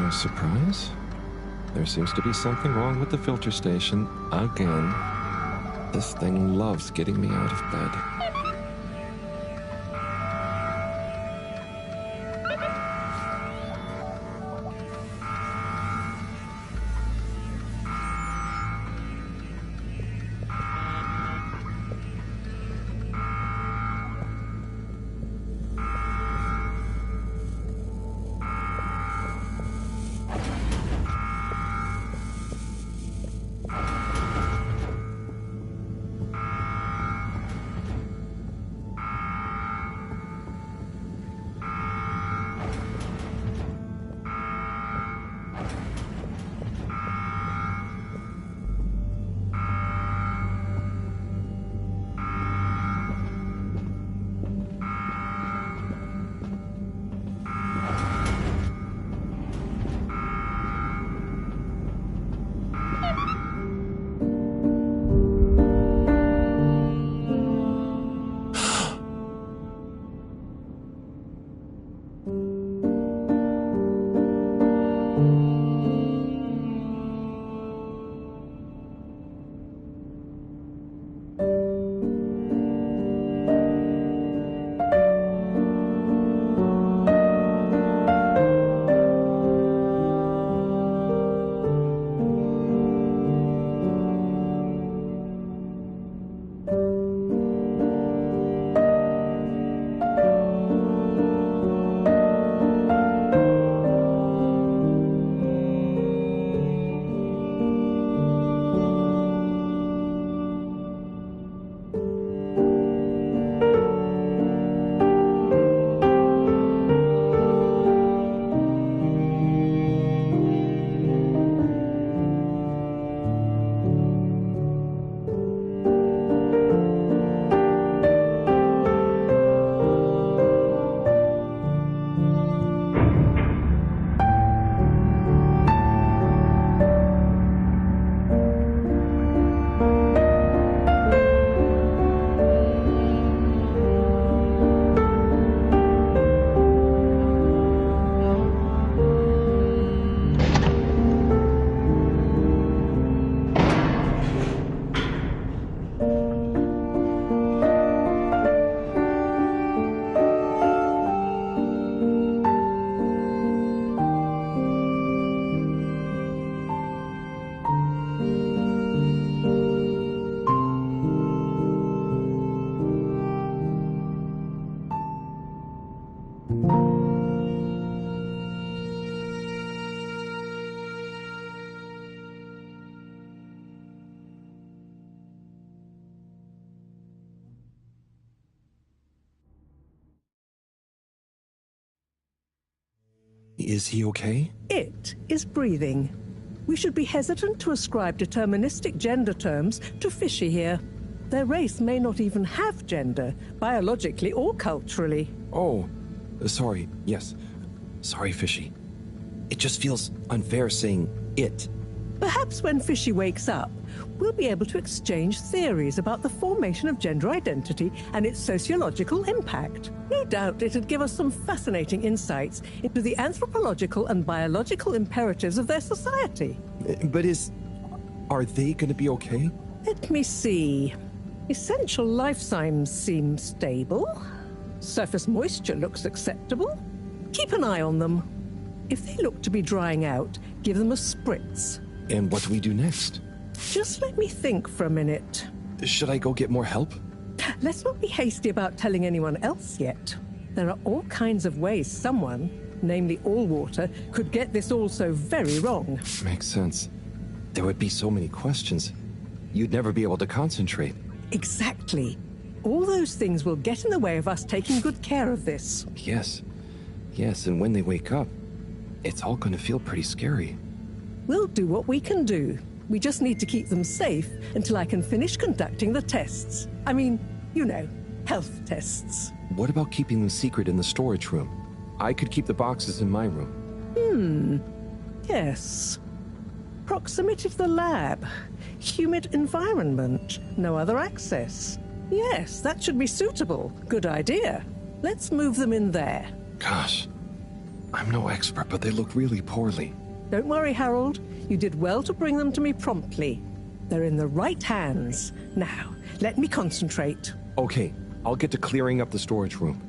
a surprise? There seems to be something wrong with the filter station again. This thing loves getting me out of bed. Is he okay? It is breathing. We should be hesitant to ascribe deterministic gender terms to Fishy here. Their race may not even have gender, biologically or culturally. Oh, sorry, yes. Sorry, Fishy. It just feels unfair saying it. Perhaps when Fishy wakes up, we'll be able to exchange theories about the formation of gender identity and its sociological impact. No doubt it'd give us some fascinating insights into the anthropological and biological imperatives of their society. But are they gonna be okay? Let me see. Essential life signs seem stable. Surface moisture looks acceptable. Keep an eye on them. If they look to be drying out, give them a spritz. And what do we do next? Just let me think for a minute. Should I go get more help? Let's not be hasty about telling anyone else yet. There are all kinds of ways someone, namely Allwater, could get this all so very wrong. Makes sense. There would be so many questions. You'd never be able to concentrate. Exactly. All those things will get in the way of us taking good care of this. Yes. Yes, and when they wake up, it's all gonna feel pretty scary. We'll do what we can do. We just need to keep them safe until I can finish conducting the tests. I mean, you know, health tests. What about keeping them secret in the storage room? I could keep the boxes in my room. Yes. Proximity to the lab. Humid environment. No other access. Yes, that should be suitable. Good idea. Let's move them in there. Gosh, I'm no expert, but they look really poorly. Don't worry, Harold. You did well to bring them to me promptly. They're in the right hands. Now, let me concentrate. Okay, I'll get to clearing up the storage room.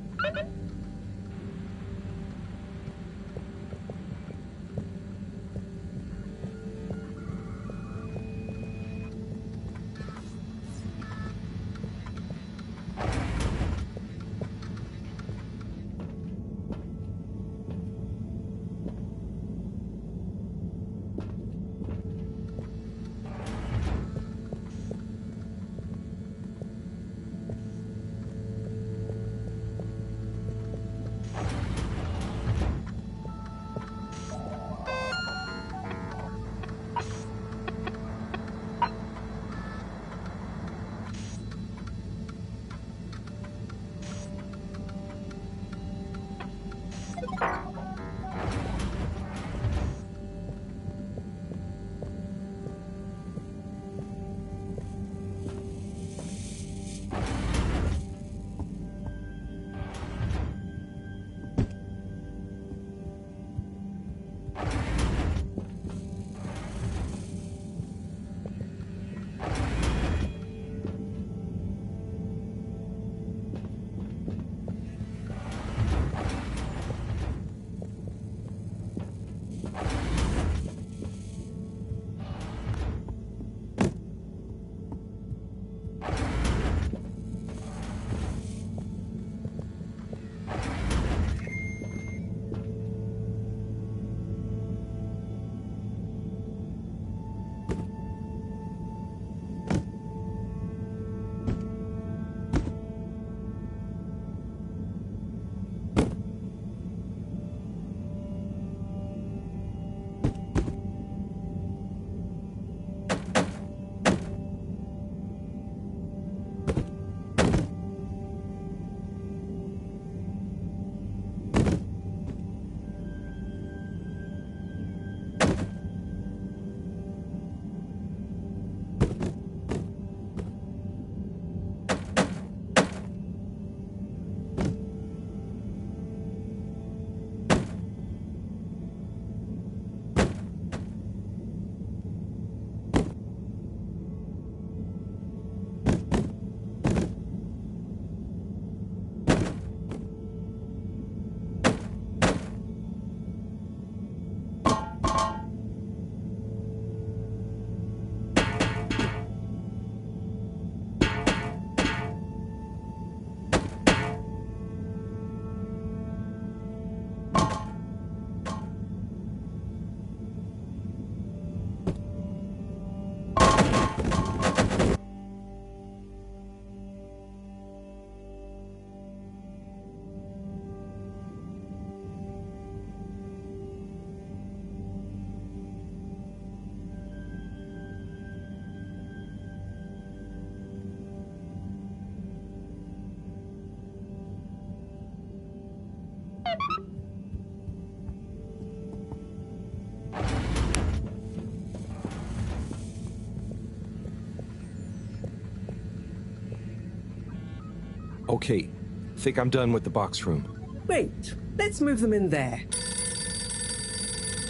Okay, think I'm done with the box room. Wait, let's move them in there.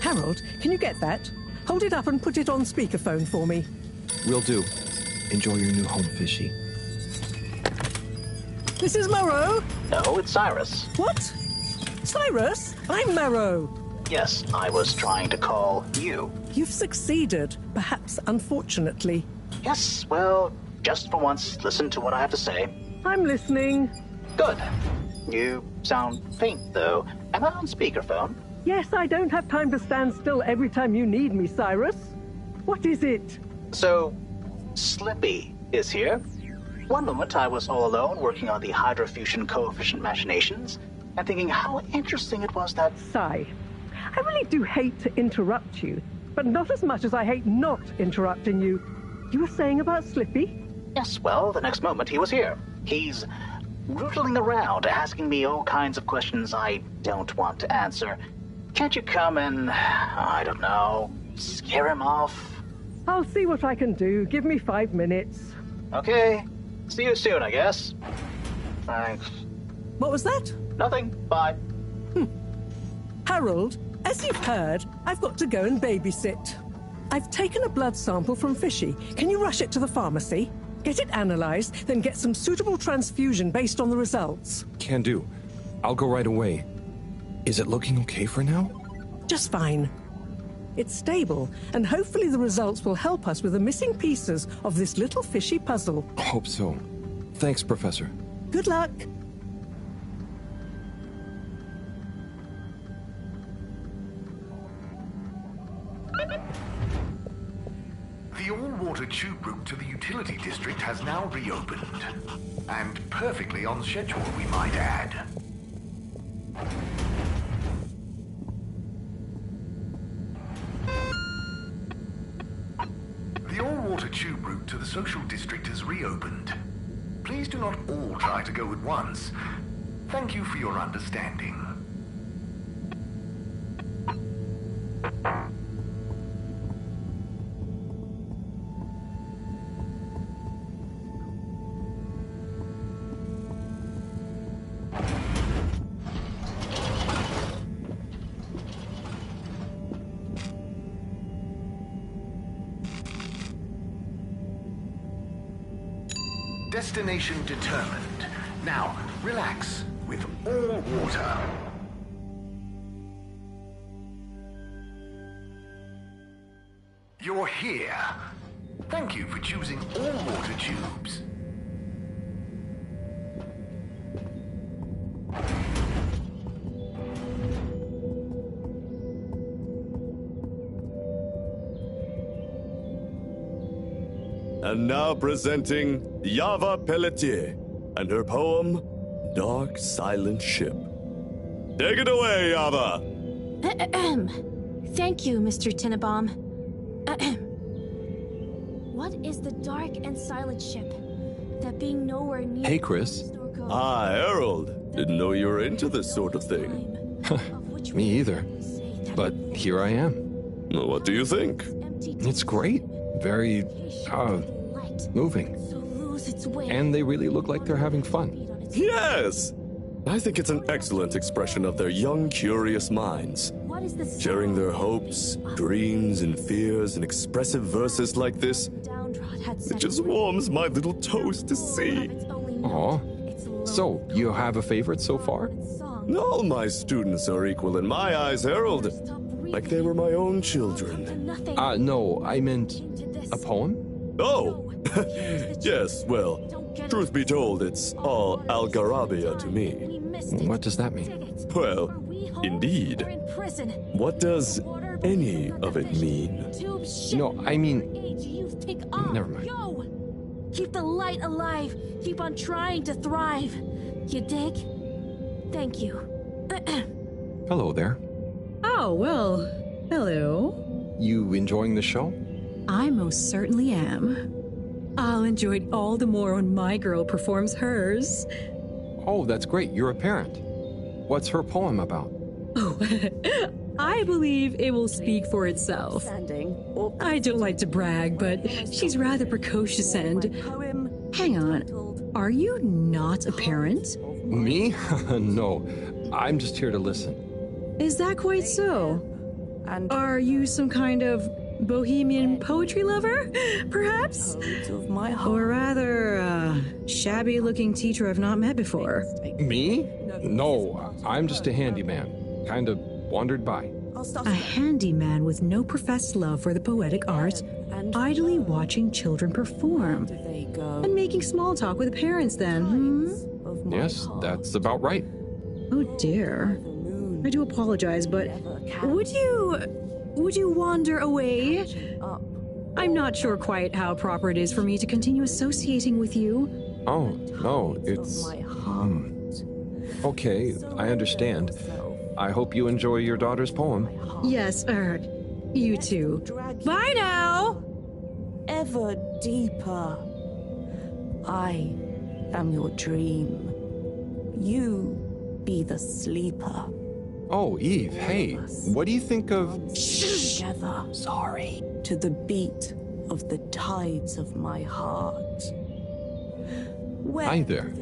Harold, can you get that? Hold it up and put it on speakerphone for me. Will do. Enjoy your new home, Fishy. This is Morrow. No, it's Cyrus. What? Cyrus? I'm Morrow. Yes, I was trying to call you. You've succeeded, perhaps unfortunately. Yes, well, just for once, listen to what I have to say. I'm listening. Good. You sound faint, though. Am I on speakerphone? Yes, I don't have time to stand still every time you need me, Cyrus. What is it? So, Slippy is here. One moment I was all alone working on the hydrofusion coefficient machinations and thinking how interesting it was that... Sigh. I really do hate to interrupt you, but not as much as I hate not interrupting you. You were saying about Slippy? Yes, well, the next moment he was here. He's rootling around, asking me all kinds of questions I don't want to answer. Can't you come and, I don't know, scare him off? I'll see what I can do. Give me 5 minutes. Okay. See you soon, I guess. Thanks. What was that? Nothing. Bye. Harold, as you've heard, I've got to go and babysit. I've taken a blood sample from Fishy. Can you rush it to the pharmacy? Get it analyzed, then get some suitable transfusion based on the results. Can do. I'll go right away. Is it looking okay for now? Just fine. It's stable, and hopefully the results will help us with the missing pieces of this little fishy puzzle. Hope so. Thanks, Professor. Good luck. The all-water tube route to the utility district has now reopened. And perfectly on schedule, we might add. The all-water tube route to the social district has reopened. Please do not all try to go at once. Thank you for your understanding. Destination determined. Now, relax with all water. You're here. Thank you for choosing all water tubes. And now presenting Yava Pelletier and her poem, Dark Silent Ship. Take it away, Yava! Thank you, Mr. Tinnabaum. What is the dark and silent ship? That being nowhere near... Hey, Chris. Hi, Harold. Didn't know you were into this sort of thing. Me either. But here I am. What do you think? It's great. Very, moving. And they really look like they're having fun. Yes! I think it's an excellent expression of their young, curious minds. Sharing their hopes, dreams, and fears in expressive verses like this, it just warms my little toes to see. Aw. So, you have a favorite so far? All my students are equal in my eyes, Harold. Like they were my own children. No, I meant a poem? Oh! Yes, well, truth be told, it's all Algarabia to me. What does that mean? Well, indeed. What does any of it mean? No, I mean... Never mind. Keep the light alive. Keep on trying to thrive. You dig? Thank you. Hello there. Oh, well, hello. You enjoying the show? I most certainly am. I'll enjoy it all the more when my girl performs hers. Oh, that's great. You're a parent. What's her poem about? Oh, I believe it will speak for itself. I don't like to brag, but she's rather precocious and... Hang on, are you not a parent? Me? No, I'm just here to listen. Is that quite so? Are you some kind of bohemian poetry lover, perhaps? Or rather, shabby-looking teacher I've not met before? Me? No, I'm just a handyman. Kind of wandered by. A handyman with no professed love for the poetic art, idly watching children perform, and making small talk with parents then, hmm? Yes, that's about right. Oh dear. I do apologize, but would you wander away? I'm not sure quite how proper it is for me to continue associating with you. Oh, no, it's... Okay, I understand. I hope you enjoy your daughter's poem. Yes, you too. Bye now! Ever deeper. I am your dream. You be the sleeper. Oh, Eve, hey, what do you think of... Together. Sorry. To the beat of the tides of my heart. Hi there.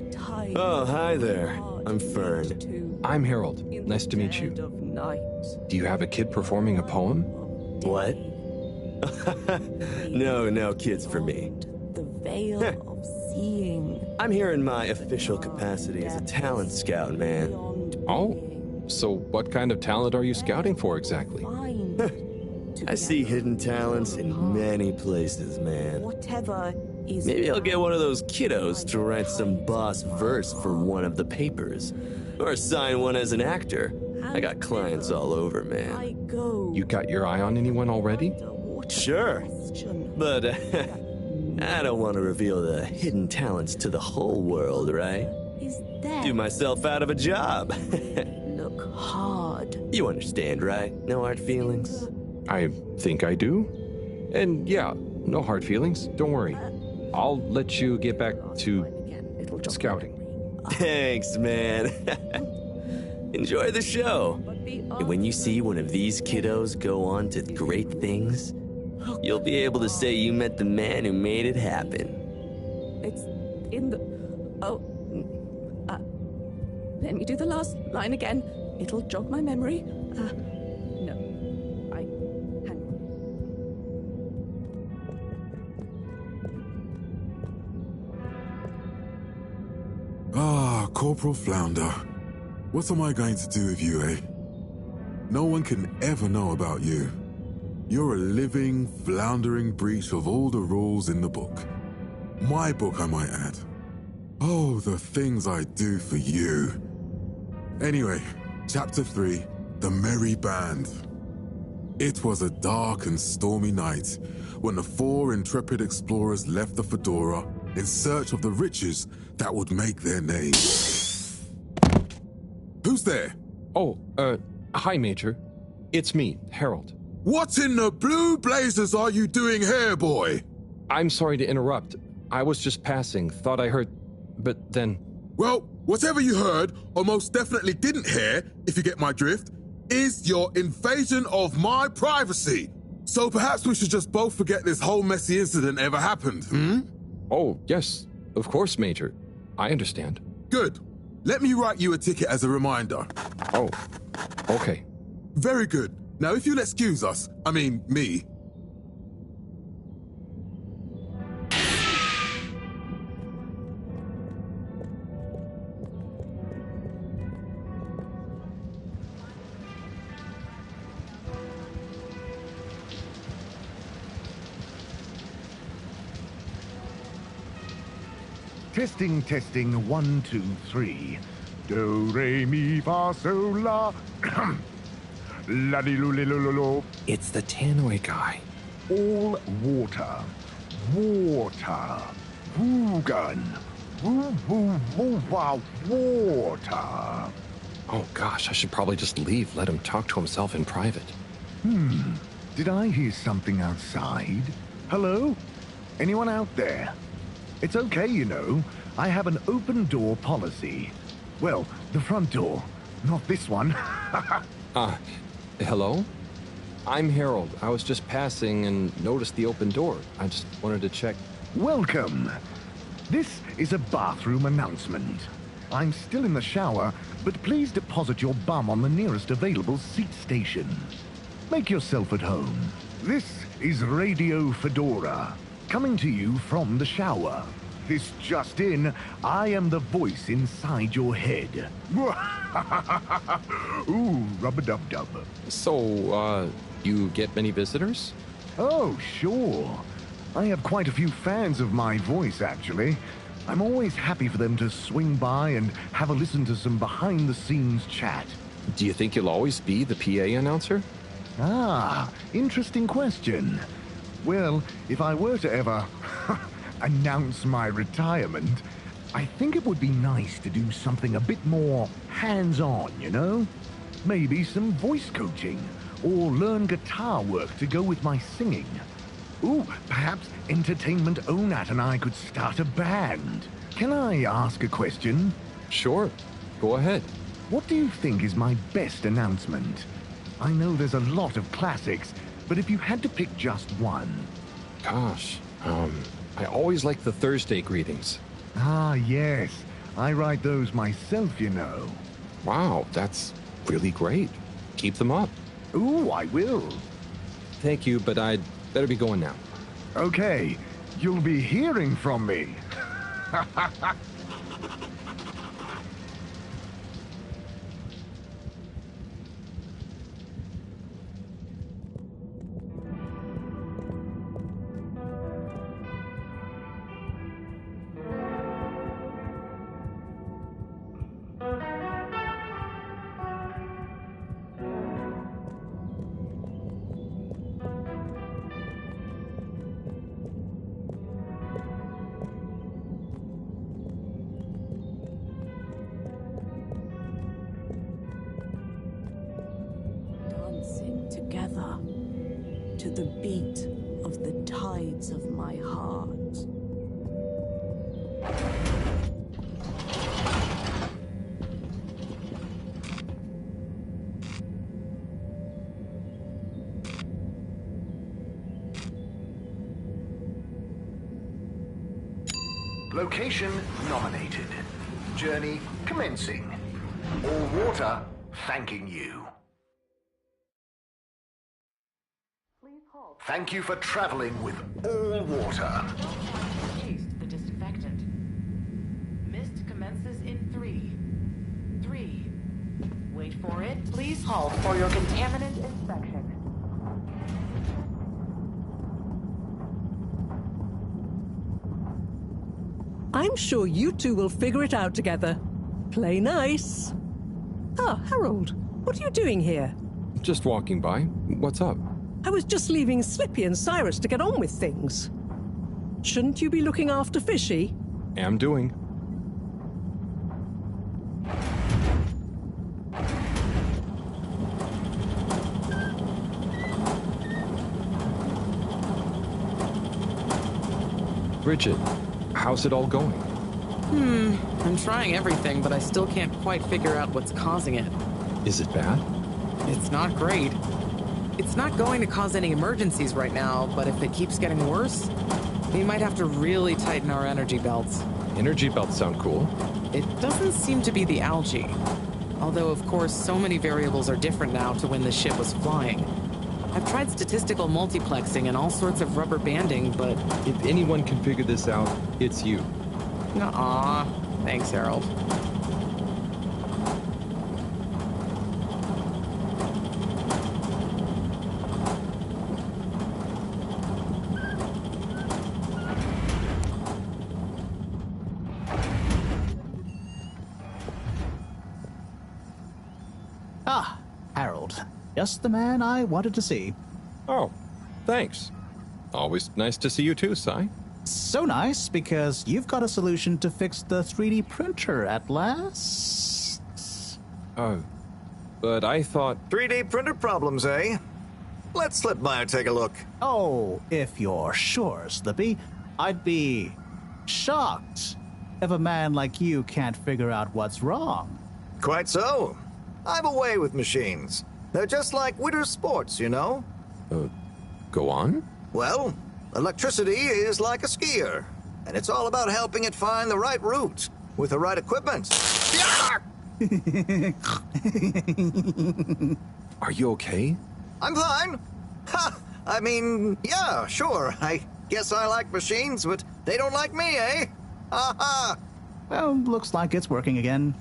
Oh, hi there. I'm Fern. I'm Harold. Nice to meet you. Do you have a kid performing a poem? What? No kids for me. The veil of seeing. I'm here in my official capacity as a talent scout, man. Oh, so what kind of talent are you scouting for exactly? I see hidden talents in many places, man. Whatever is. Maybe I'll get one of those kiddos to write some boss verse for one of the papers. Or sign one as an actor. I got clients all over, man. You got your eye on anyone already? Sure. But I don't want to reveal the hidden talents to the whole world, right? Do myself out of a job. Look hard. You understand, right? No hard feelings? I think I do. And yeah, no hard feelings. Don't worry. I'll let you get back to scouting. Thanks, man. Enjoy the show. And when you see one of these kiddos go on to great things, you'll be able to say you met the man who made it happen. It's in the. Oh. Let me do the last line again. It'll jog my memory. No. Hang on. Ah, Corporal Flounder. What am I going to do with you, eh? No one can ever know about you. You're a living, floundering breach of all the rules in the book. My book, I might add. Oh, the things I do for you. Anyway, Chapter 3, The Merry Band. It was a dark and stormy night when the 4 intrepid explorers left the Fedora in search of the riches that would make their name. Who's there? Oh, hi, Major. It's me, Harold. What in the blue blazes are you doing here, boy? I'm sorry to interrupt. I was just passing, thought I heard, but then... Well, whatever you heard, or most definitely didn't hear, if you get my drift, is your invasion of my privacy. So perhaps we should just both forget this whole messy incident ever happened, hmm? Oh, yes, of course, Major. I understand. Good. Let me write you a ticket as a reminder. Oh, okay. Very good. Now, if you'll excuse us, I mean, me. Testing, testing, 1, 2, 3. Do, re, mi, fa, sol, la. La, di, lu, li, lu, lu, lu. It's the tannoy guy. All water. Water. Woogan. Woo, woo, woo, wow, water. Oh gosh, I should probably just leave, let him talk to himself in private. Did I hear something outside? Hello? Anyone out there? It's okay, you know. I have an open door policy. Well, the front door, not this one. Hello? I'm Harold. I was just passing and noticed the open door. I just wanted to check. Welcome. This is a bathroom announcement. I'm still in the shower, but please deposit your bum on the nearest available seat station. Make yourself at home. This is Radio Fedora, coming to you from the shower. This just in, I am the voice inside your head. Ooh, rub-a-dub-dub. So, you get many visitors? Oh, sure. I have quite a few fans of my voice, actually. I'm always happy for them to swing by and have a listen to some behind-the-scenes chat. Do you think you'll always be the PA announcer? Ah, interesting question. Well, if I were to ever announce my retirement, I think it would be nice to do something a bit more hands-on, you know? Maybe some voice coaching, or learn guitar work to go with my singing. Ooh, perhaps Entertainment Onat and I could start a band. Can I ask a question? Sure. Go ahead. What do you think is my best announcement? I know there's a lot of classics, but if you had to pick just one. Gosh, I always like the Thursday greetings. Ah, yes. I write those myself, you know. Wow, that's really great. Keep them up. Ooh, I will. Thank you, but I'd better be going now. Okay, you'll be hearing from me. Dancing together to the beat of the tides of my heart. Location nominated. Journey commencing. All water thanking you. Thank you for traveling with all water. Taste the disinfectant. Mist commences in 3. 3. Wait for it. Please halt for your contaminant inspection. I'm sure you two will figure it out together. Play nice. Ah, Harold, what are you doing here? Just walking by. What's up? I was just leaving Slippy and Cyrus to get on with things. Shouldn't you be looking after Fishy? Am doing. Bridget, how's it all going? I'm trying everything, but I still can't quite figure out what's causing it. Is it bad? It's not great. It's not going to cause any emergencies right now, but if it keeps getting worse, we might have to really tighten our energy belts. Energy belts sound cool. It doesn't seem to be the algae. Although, of course, so many variables are different now to when the ship was flying. I've tried statistical multiplexing and all sorts of rubber banding, but... If anyone can figure this out, it's you. Aw, thanks, Harold. Ah, Harold. Just the man I wanted to see. Oh, thanks. Always nice to see you too, Si. So nice, because you've got a solution to fix the 3D printer at last. Oh, but I thought... 3D printer problems, eh? Let Slipmeyer take a look. Oh, if you're sure, Slippy. I'd be shocked if a man like you can't figure out what's wrong. Quite so. I'm away with machines. They're just like winter sports, you know? Go on? Well, electricity is like a skier, and it's all about helping it find the right route with the right equipment. Are you okay? I'm fine. Ha! I mean, yeah, sure. I guess I like machines, but they don't like me, eh? Ha-ha! Well, looks like it's working again.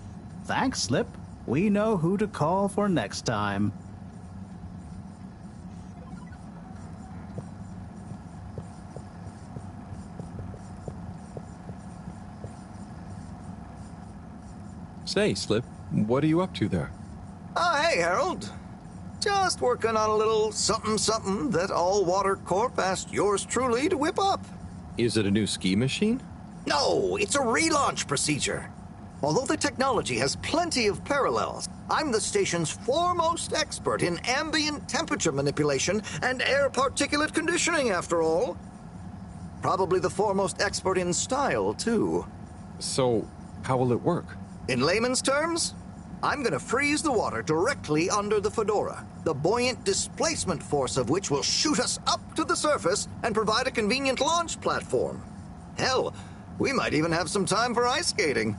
Thanks, Slip. We know who to call for next time. Say, Slip, what are you up to there? Oh, hey, Harold. Just working on a little something-something that All Water Corp asked yours truly to whip up. Is it a new ski machine? No, it's a relaunch procedure. Although the technology has plenty of parallels, I'm the station's foremost expert in ambient temperature manipulation and air particulate conditioning, after all. Probably the foremost expert in style, too. So, how will it work? In layman's terms, I'm gonna freeze the water directly under the Fedora, the buoyant displacement force of which will shoot us up to the surface and provide a convenient launch platform. Hell, We might even have some time for ice skating.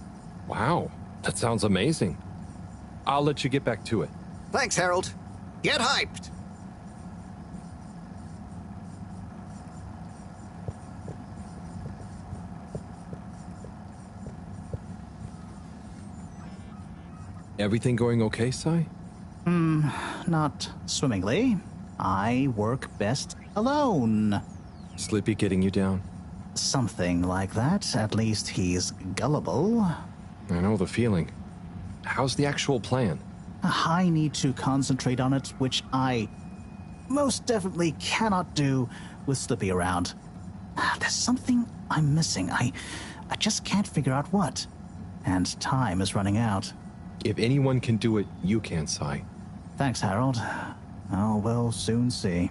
Wow, that sounds amazing. I'll let you get back to it. Thanks, Harold. Get hyped! Everything going okay, Sai? Not swimmingly. I work best alone. Slippy getting you down? Something like that. At least he's gullible. I know the feeling. How's the actual plan? I need to concentrate on it, which I most definitely cannot do with Slippy around. There's something I'm missing. I just can't figure out what. And time is running out. If anyone can do it, you can, Sai. Thanks, Harold. Oh, we'll soon see.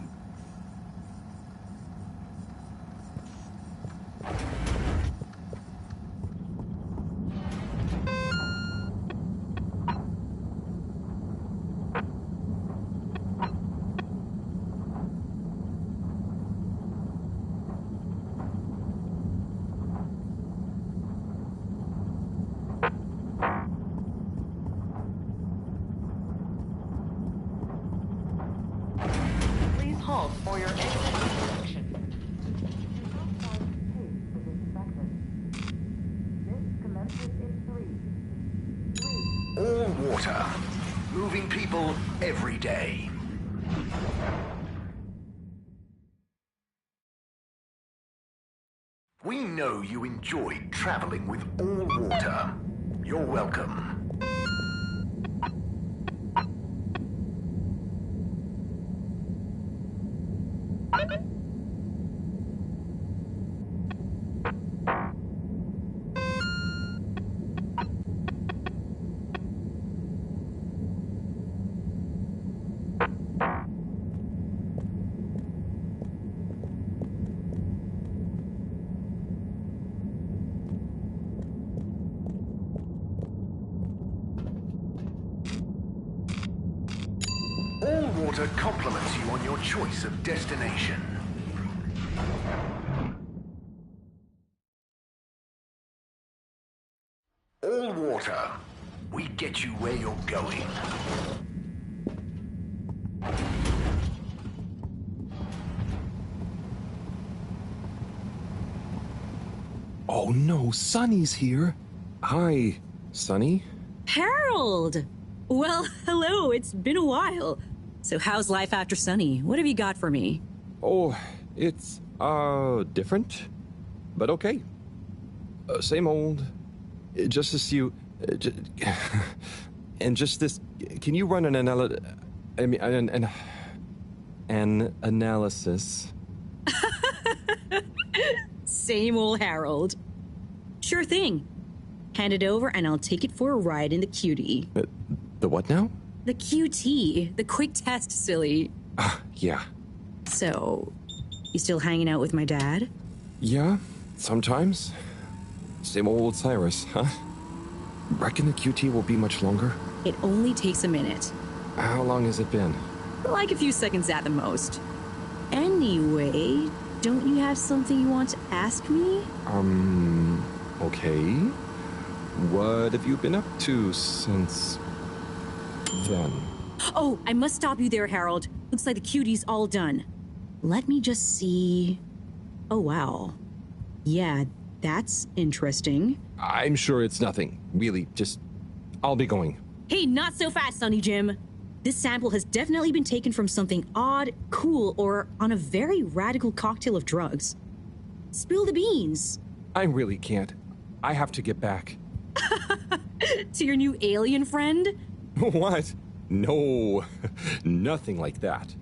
Halt for your exit inspection. This commences in 3. All water. Moving people every day. We know you enjoyed traveling with all water. You're welcome. All water compliments you on your choice of destination. All water. We get you where you're going. Oh no, Sunny's here. Hi, Sunny. Harold! Well, hello, it's been a while. So how's life after Sunny? What have you got for me? Oh, it's, different. But okay. Same old. Just as you... and just this... Can you run an analysis? Same old Harold. Sure thing. Hand it over and I'll take it for a ride in the QT. The what now? The QT. The quick test, silly. Yeah. So, you still hanging out with my dad? Yeah, sometimes. Same old Cyrus, huh? Reckon the QT will be much longer? It only takes a minute. How long has it been? Like a few seconds at the most. Anyway, don't you have something you want to ask me? Okay. What have you been up to since then? Oh, I must stop you there, Harold. Looks like the QT's all done. Let me just see... Oh, wow. Yeah, that's interesting. I'm sure it's nothing. Really, just... I'll be going. Hey, not so fast, Sonny Jim. This sample has definitely been taken from something odd, cool, or on a very radical cocktail of drugs. Spill the beans. I really can't. I have to get back. To your new alien friend? What? No, nothing like that.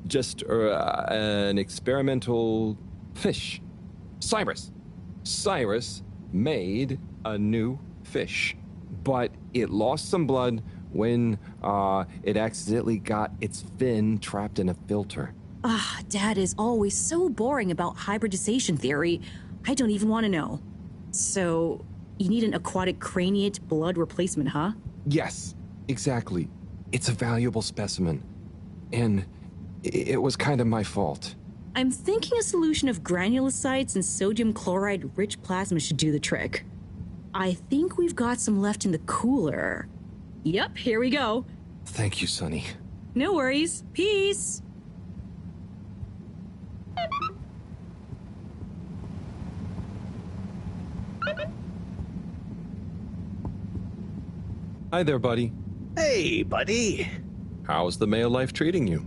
Just an experimental fish. Cyrus. Cyrus made a new fish, but it lost some blood when it accidentally got its fin trapped in a filter. Dad is always so boring about hybridization theory. I don't even want to know. So, you need an aquatic craniate blood replacement, huh? Yes, exactly. It's a valuable specimen. And it was kind of my fault. I'm thinking a solution of granulocytes and sodium chloride-rich plasma should do the trick. I think we've got some left in the cooler. Yep, here we go. Thank you, Sonny. No worries. Peace! Hi there, buddy. Hey, buddy. How's the male life treating you?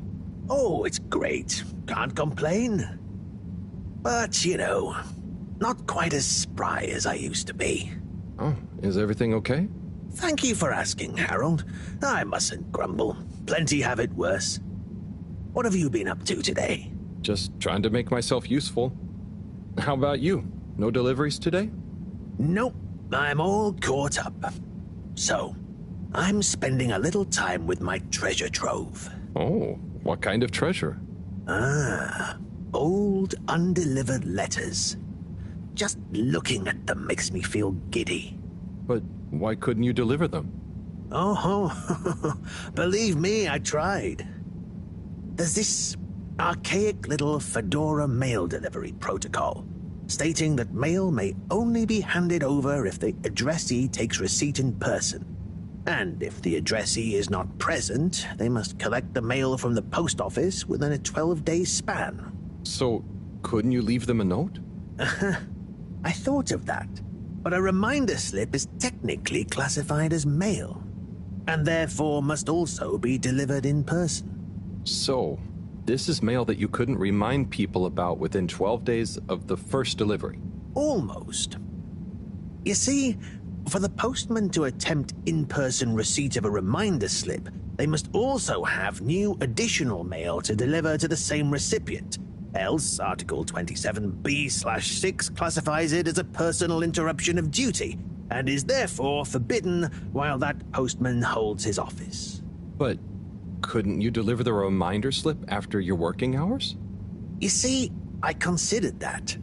Oh, it's great. Can't complain. But, you know, not quite as spry as I used to be. Oh, is everything okay? Thank you for asking, Harold. I mustn't grumble. Plenty have it worse. What have you been up to today? Just trying to make myself useful. How about you? No deliveries today? Nope. I'm all caught up. So, I'm spending a little time with my treasure trove. Oh, what kind of treasure? Old undelivered letters. Just looking at them makes me feel giddy. But why couldn't you deliver them? Oh, believe me, I tried. There's this archaic little Fedora mail delivery protocol, stating that mail may only be handed over if the addressee takes receipt in person. And if the addressee is not present, they must collect the mail from the post office within a 12-day span. So, couldn't you leave them a note? I thought of that, but a reminder slip is technically classified as mail, and therefore must also be delivered in person. So, this is mail that you couldn't remind people about within 12 days of the first delivery? Almost. You see, for the postman to attempt in-person receipt of a reminder slip, they must also have new additional mail to deliver to the same recipient. Else, Article 27B/6 classifies it as a personal interruption of duty, and is therefore forbidden while that postman holds his office. But couldn't you deliver the reminder slip after your working hours? You see, I considered that.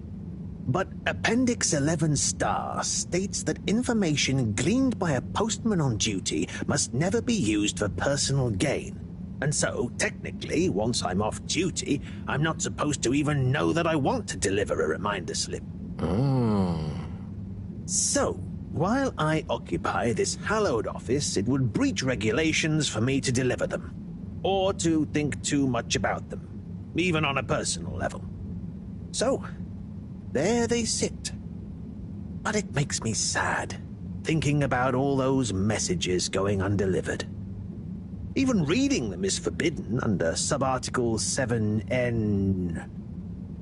But Appendix 11 Star states that information gleaned by a postman on duty must never be used for personal gain. And so, technically, once I'm off duty, I'm not supposed to even know that I want to deliver a reminder slip. Oh. So, while I occupy this hallowed office, it would breach regulations for me to deliver them, or to think too much about them, even on a personal level. So, there they sit. But it makes me sad, thinking about all those messages going undelivered. Even reading them is forbidden under Subarticle 7N.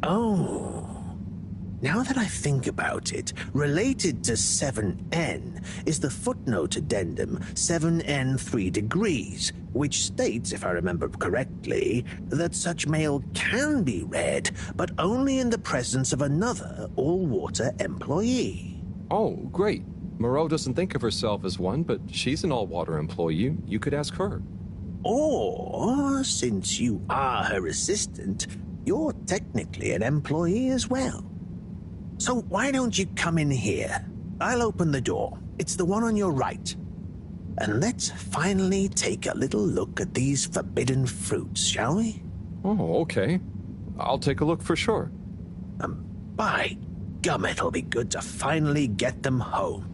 Oh. Now that I think about it, related to 7N is the footnote addendum 7N 3 degrees, which states, if I remember correctly, that such mail can be read, but only in the presence of another all-water employee. Oh, great. Moreau doesn't think of herself as one, but she's an all-water employee. You could ask her. Or, since you are her assistant, you're technically an employee as well. So why don't you come in here? I'll open the door. It's the one on your right. And let's finally take a little look at these forbidden fruits, shall we? Oh, okay. I'll take a look for sure. By gum, it'll be good to finally get them home.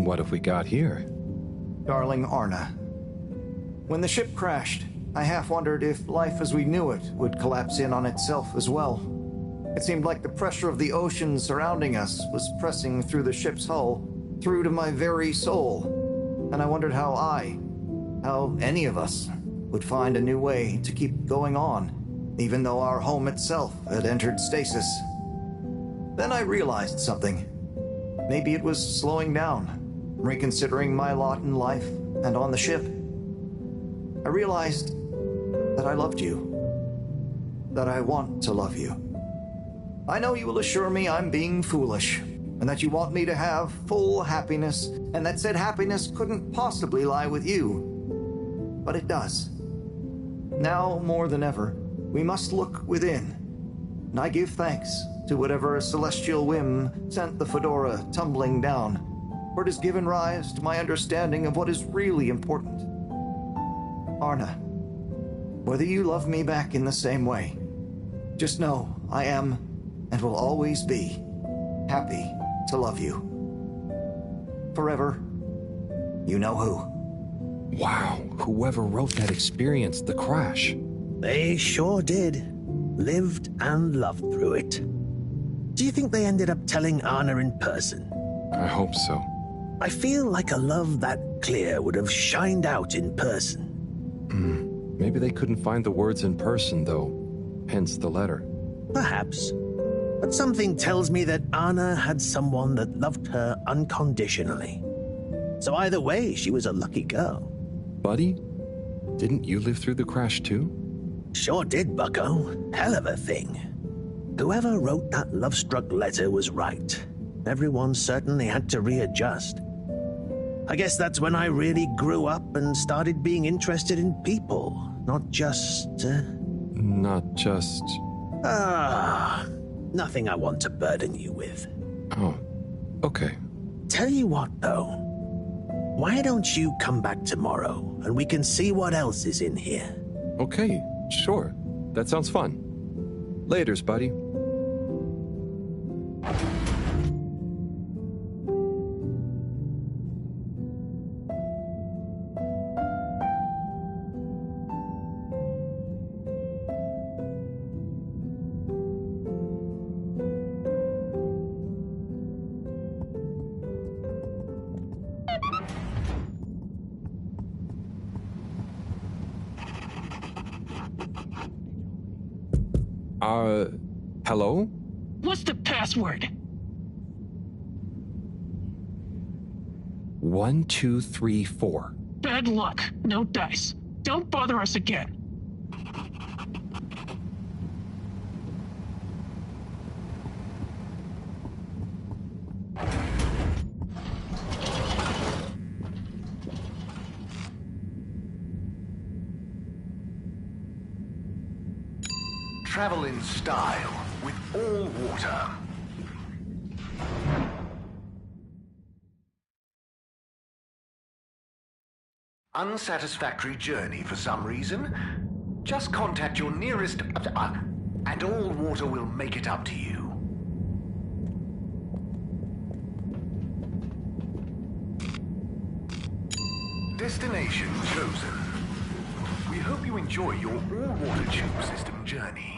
What have we got here? Darling Arna. When the ship crashed, I half wondered if life as we knew it would collapse in on itself as well. It seemed like the pressure of the ocean surrounding us was pressing through the ship's hull, through to my very soul. And I wondered how any of us, would find a new way to keep going on, even though our home itself had entered stasis. Then I realized something. Maybe it was slowing down, reconsidering my lot in life and on the ship. I realized that I loved you. That I want to love you. I know you will assure me I'm being foolish, and that you want me to have full happiness, and that said happiness couldn't possibly lie with you. But it does. Now, more than ever, we must look within. And I give thanks to whatever celestial whim sent the fedora tumbling down, for it has given rise to my understanding of what is really important. Arna, whether you love me back in the same way, just know I am, and will always be, happy to love you. Forever, you know who. Wow, whoever wrote that experienced the crash. They sure did. Lived and loved through it. Do you think they ended up telling Anna in person? I hope so. I feel like a love that clear would have shined out in person. Maybe they couldn't find the words in person, though. Hence the letter. Perhaps. But something tells me that Anna had someone that loved her unconditionally. So either way, she was a lucky girl. Buddy, didn't you live through the crash too? Sure did, bucko. Hell of a thing. Whoever wrote that love-struck letter was right. Everyone certainly had to readjust. I guess that's when I really grew up and started being interested in people, not just... nothing I want to burden you with. Oh, okay. Tell you what, though. Why don't you come back tomorrow, and we can see what else is in here? Okay, sure. That sounds fun. Laters, buddy. Hello? What's the password? 1, 2, 3, 4. Bad luck. No dice. Don't bother us again. Travel in style with all water. Unsatisfactory journey for some reason? Just contact your nearest... and all water will make it up to you. Destination chosen. We hope you enjoy your all-water tube system journey.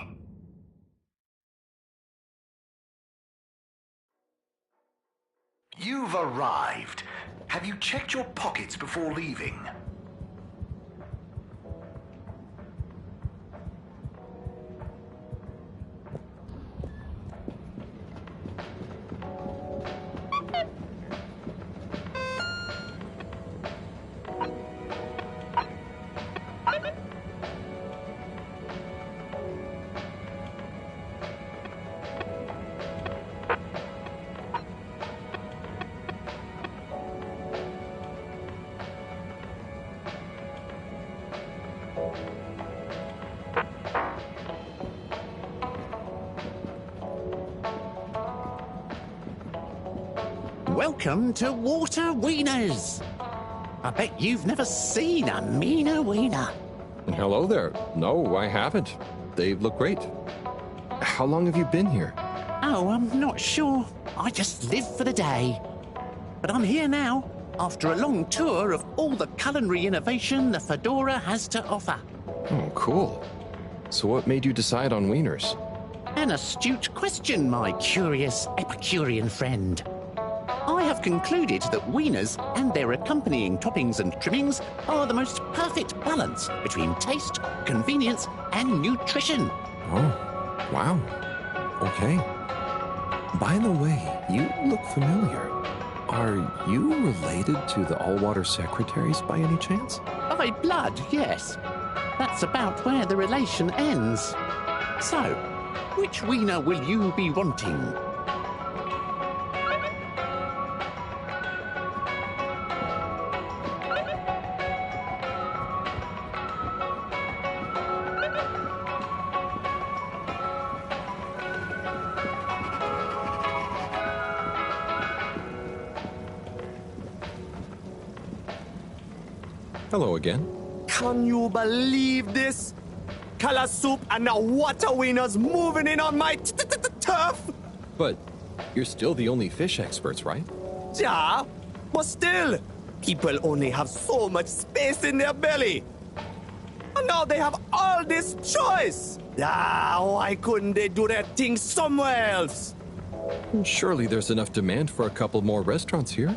You've arrived. Have you checked your pockets before leaving? Welcome to Water Wieners. I bet you've never seen a meaner wiener. Hello there. No, I haven't. They look great. How long have you been here? Oh, I'm not sure. I just live for the day. But I'm here now, after a long tour of all the culinary innovation the Fedora has to offer. Oh, cool. So what made you decide on wieners? An astute question, my curious Epicurean friend. I have concluded that wieners and their accompanying toppings and trimmings are the most perfect balance between taste, convenience, and nutrition. Oh, wow. Okay. By the way, you look familiar. Are you related to the Allwater Secretaries by any chance? By blood, yes. That's about where the relation ends. So, which wiener will you be wanting? Hello again. Can you believe this? Color soup and now water wieners moving in on my turf? But you're still the only fish experts, right? Yeah, but still, people only have so much space in their belly. And now they have all this choice. Why couldn't they do their thing somewhere else? Surely there's enough demand for a couple more restaurants here.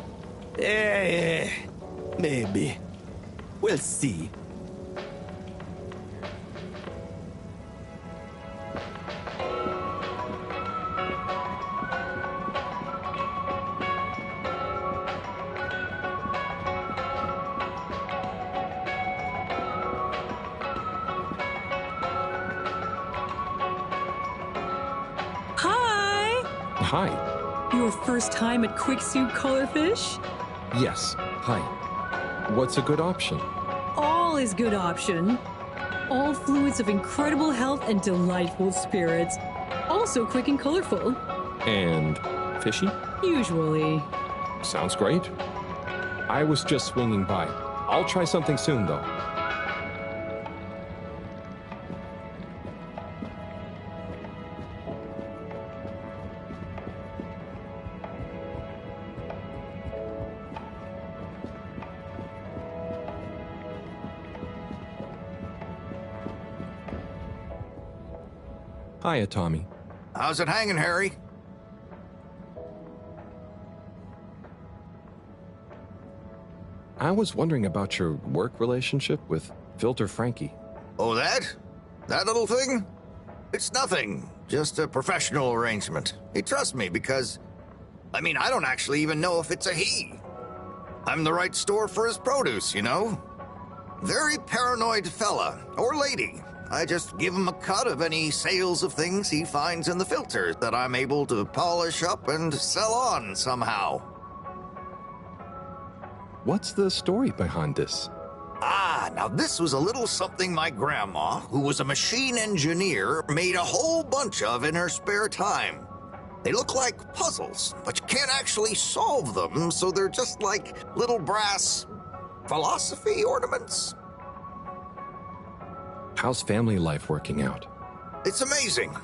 Maybe. We'll see. Hi! Hi. Your first time at Quick Soup Colorfish? Yes. Hi. What's a good option? All is good option. All fluids of incredible health and delightful spirits. Also quick and colorful. And fishy? Usually. Sounds great. I was just swinging by. I'll try something soon, though. Hiya, Tommy. How's it hanging, Harry? I was wondering about your work relationship with Filter Frankie. Oh, that? That little thing? It's nothing. Just a professional arrangement. He trusts me because... I don't actually even know if it's a he. I'm the right store for his produce, you know? Very paranoid fella, or lady. I just give him a cut of any sales of things he finds in the filter that I'm able to polish up and sell on somehow. What's the story behind this? Now this was a little something my grandma, who was a machine engineer, made a whole bunch of in her spare time. They look like puzzles, but you can't actually solve them, so they're just like little brass philosophy ornaments. How's family life working out? It's amazing.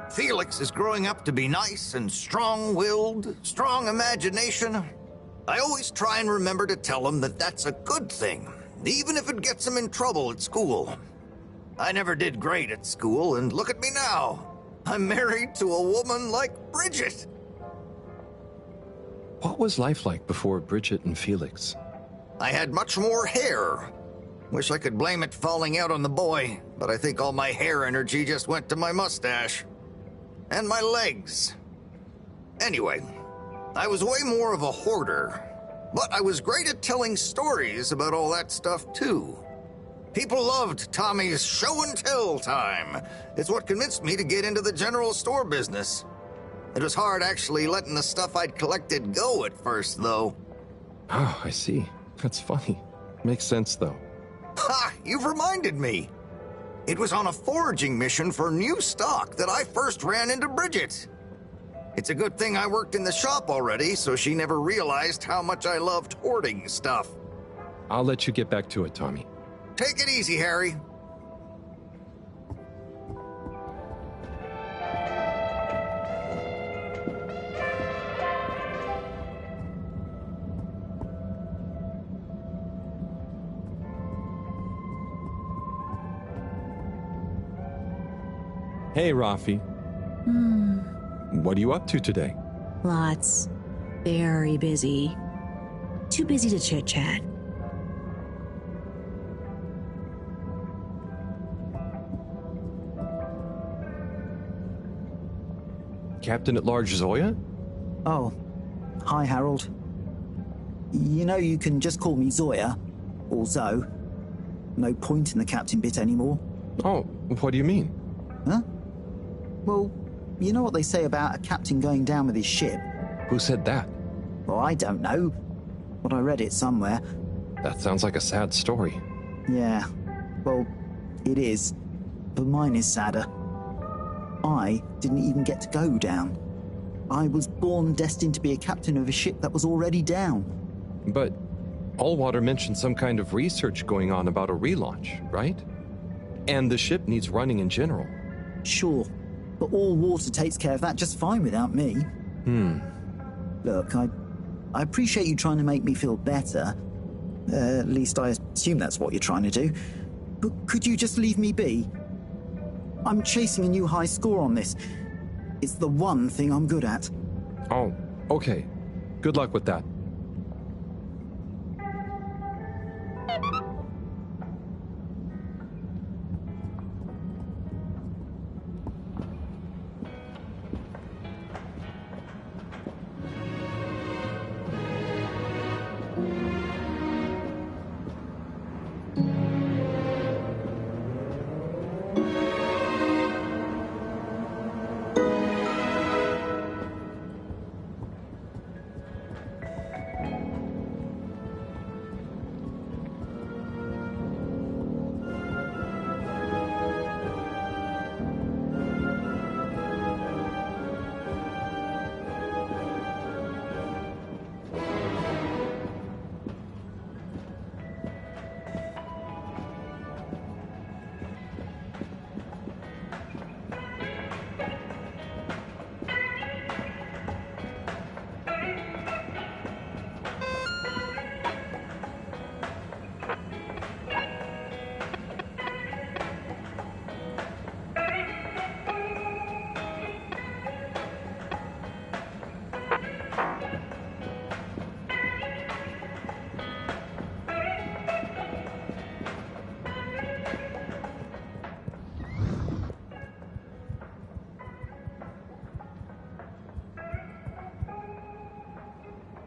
Felix is growing up to be nice and strong-willed, strong imagination. I always try and remember to tell him that that's a good thing, even if it gets him in trouble at school. I never did great at school, and look at me now. I'm married to a woman like Bridget. What was life like before Bridget and Felix? I had much more hair. Wish I could blame it falling out on the boy, but I think all my hair energy just went to my mustache. And my legs. Anyway, I was way more of a hoarder, but I was great at telling stories about all that stuff too. People loved Tommy's show and tell time. It's what convinced me to get into the general store business. It was hard actually letting the stuff I'd collected go at first, though. Oh, I see. That's funny. Makes sense, though. Ha! You've reminded me. It was on a foraging mission for new stock that I first ran into Bridget. It's a good thing I worked in the shop already, so she never realized how much I loved hoarding stuff. I'll let you get back to it, Tommy. Take it easy, Harry. Hey, Rafi. What are you up to today? Lots. Very busy. Too busy to chit-chat. Captain at Large Zoya? Oh. Hi, Harold. You know, you can just call me Zoya, or Zoe. No point in the captain bit anymore. Oh, what do you mean? Huh? Well, you know what they say about a captain going down with his ship? Who said that? Well, I don't know, but I read it somewhere. That sounds like a sad story. Yeah, well, it is, but mine is sadder. I didn't even get to go down. I was born destined to be a captain of a ship that was already down. But Allwater mentioned some kind of research going on about a relaunch, right? And the ship needs running in general. Sure, but Allwater takes care of that just fine without me. Look, I appreciate you trying to make me feel better. At least I assume that's what you're trying to do. But could you just leave me be? I'm chasing a new high score on this. It's the one thing I'm good at. Oh, okay. Good luck with that.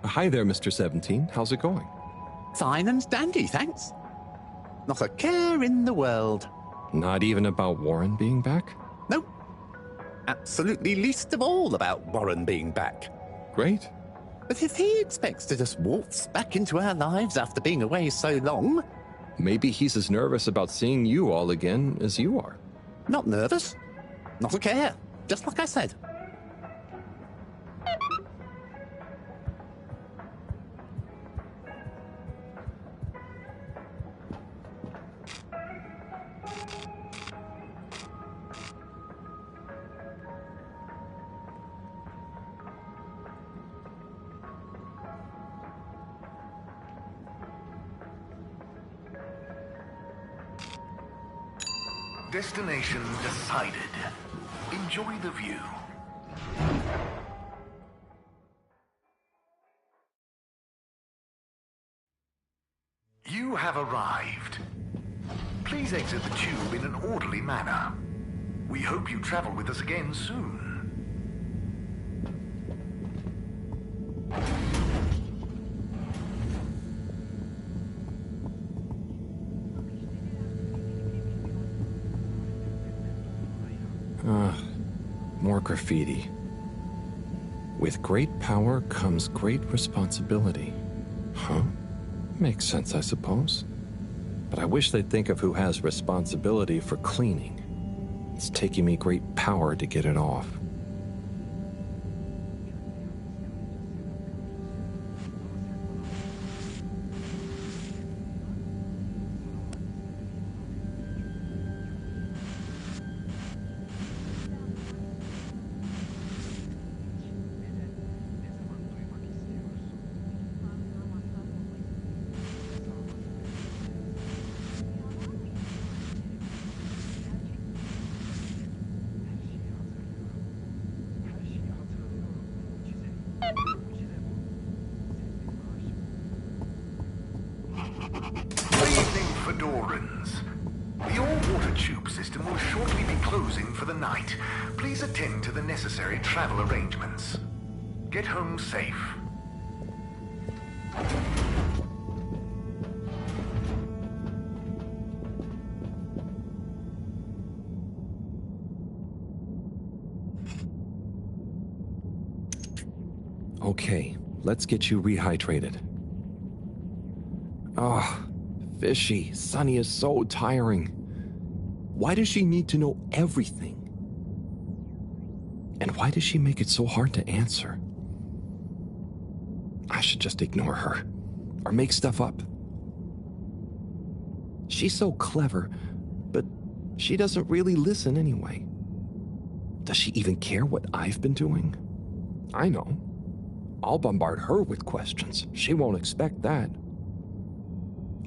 Hi there, Mr. 17. How's it going? Fine and dandy, thanks. Not a care in the world. Not even about Warren being back? Nope. Absolutely least of all about Warren being back. Great. But if he expects to just waltz back into our lives after being away so long... Maybe he's as nervous about seeing you all again as you are. Not nervous. Not a care. Just like I said. Destination decided. Enjoy the view. You have arrived. Please exit the tube in an orderly manner. We hope you travel with us again soon. More graffiti. With great power comes great responsibility. Huh? Makes sense, I suppose. But I wish they'd think of who has responsibility for cleaning. It's taking me great power to get it off. The all-water tube system will shortly be closing for the night. Please attend to the necessary travel arrangements. Get home safe. Okay, let's get you rehydrated. Oh, Fishy, Sunny is so tiring. Why does she need to know everything? And why does she make it so hard to answer? I should just ignore her, or make stuff up. She's so clever, but she doesn't really listen anyway. Does she even care what I've been doing? I know. I'll bombard her with questions. She won't expect that.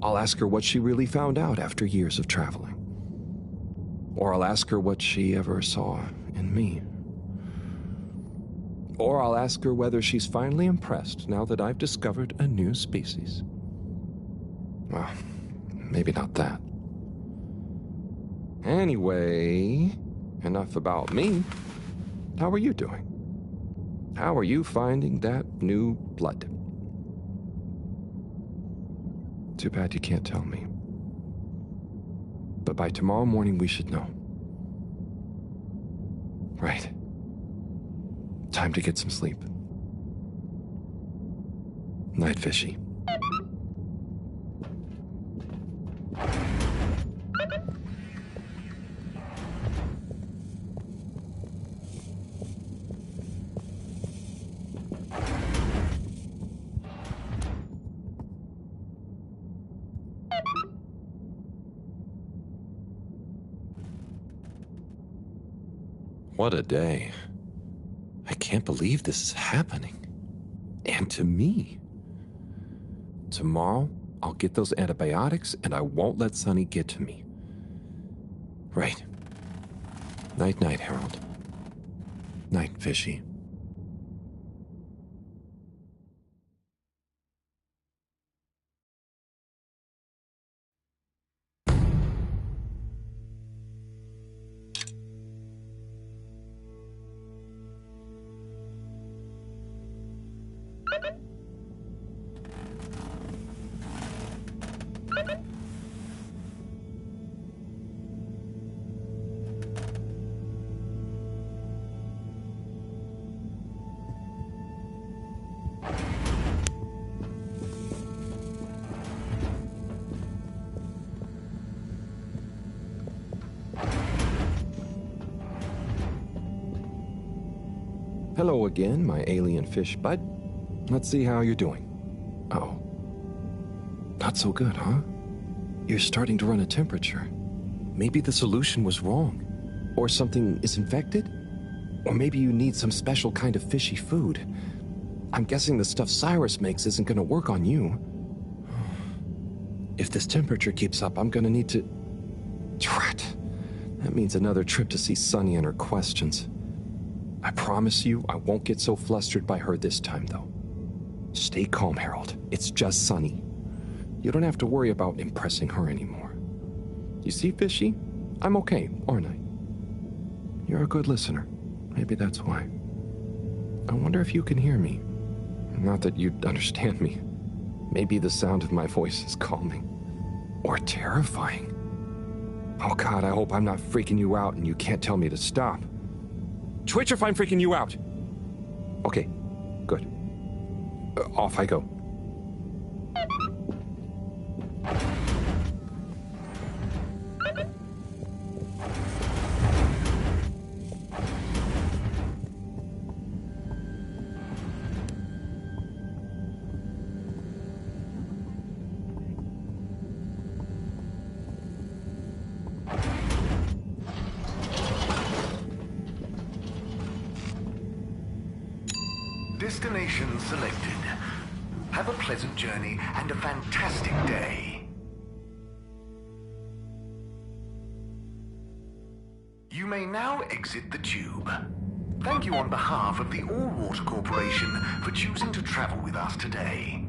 I'll ask her what she really found out after years of traveling. Or I'll ask her what she ever saw in me. Or I'll ask her whether she's finally impressed now that I've discovered a new species. Well, maybe not that. Anyway, enough about me. How are you doing? How are you finding that new blood? Too bad you can't tell me. But by tomorrow morning we should know. Right. Time to get some sleep. Night, Fishy. What a day. I can't believe this is happening. And to me. Tomorrow, I'll get those antibiotics and I won't let Sunny get to me. Right. Night-night, Harold. Night, Fishy. Hello again, my alien fish bud. Let's see how you're doing. Oh. Not so good, huh? You're starting to run a temperature. Maybe the solution was wrong. Or something is infected? Or maybe you need some special kind of fishy food. I'm guessing the stuff Cyrus makes isn't gonna work on you. If this temperature keeps up, I'm gonna need to... Drat. That means another trip to see Sunny and her questions. I promise you, I won't get so flustered by her this time, though. Stay calm, Harold. It's just Sunny. You don't have to worry about impressing her anymore. You see, Fishy? I'm okay, aren't I? You're a good listener. Maybe that's why. I wonder if you can hear me. Not that you'd understand me. Maybe the sound of my voice is calming. Or terrifying. Oh God, I hope I'm not freaking you out and you can't tell me to stop. Twitch if I'm freaking you out. Okay, good. Off I go. Destination selected. Have a pleasant journey and a fantastic day. You may now exit the tube. Thank you on behalf of the All-Water Corporation for choosing to travel with us today.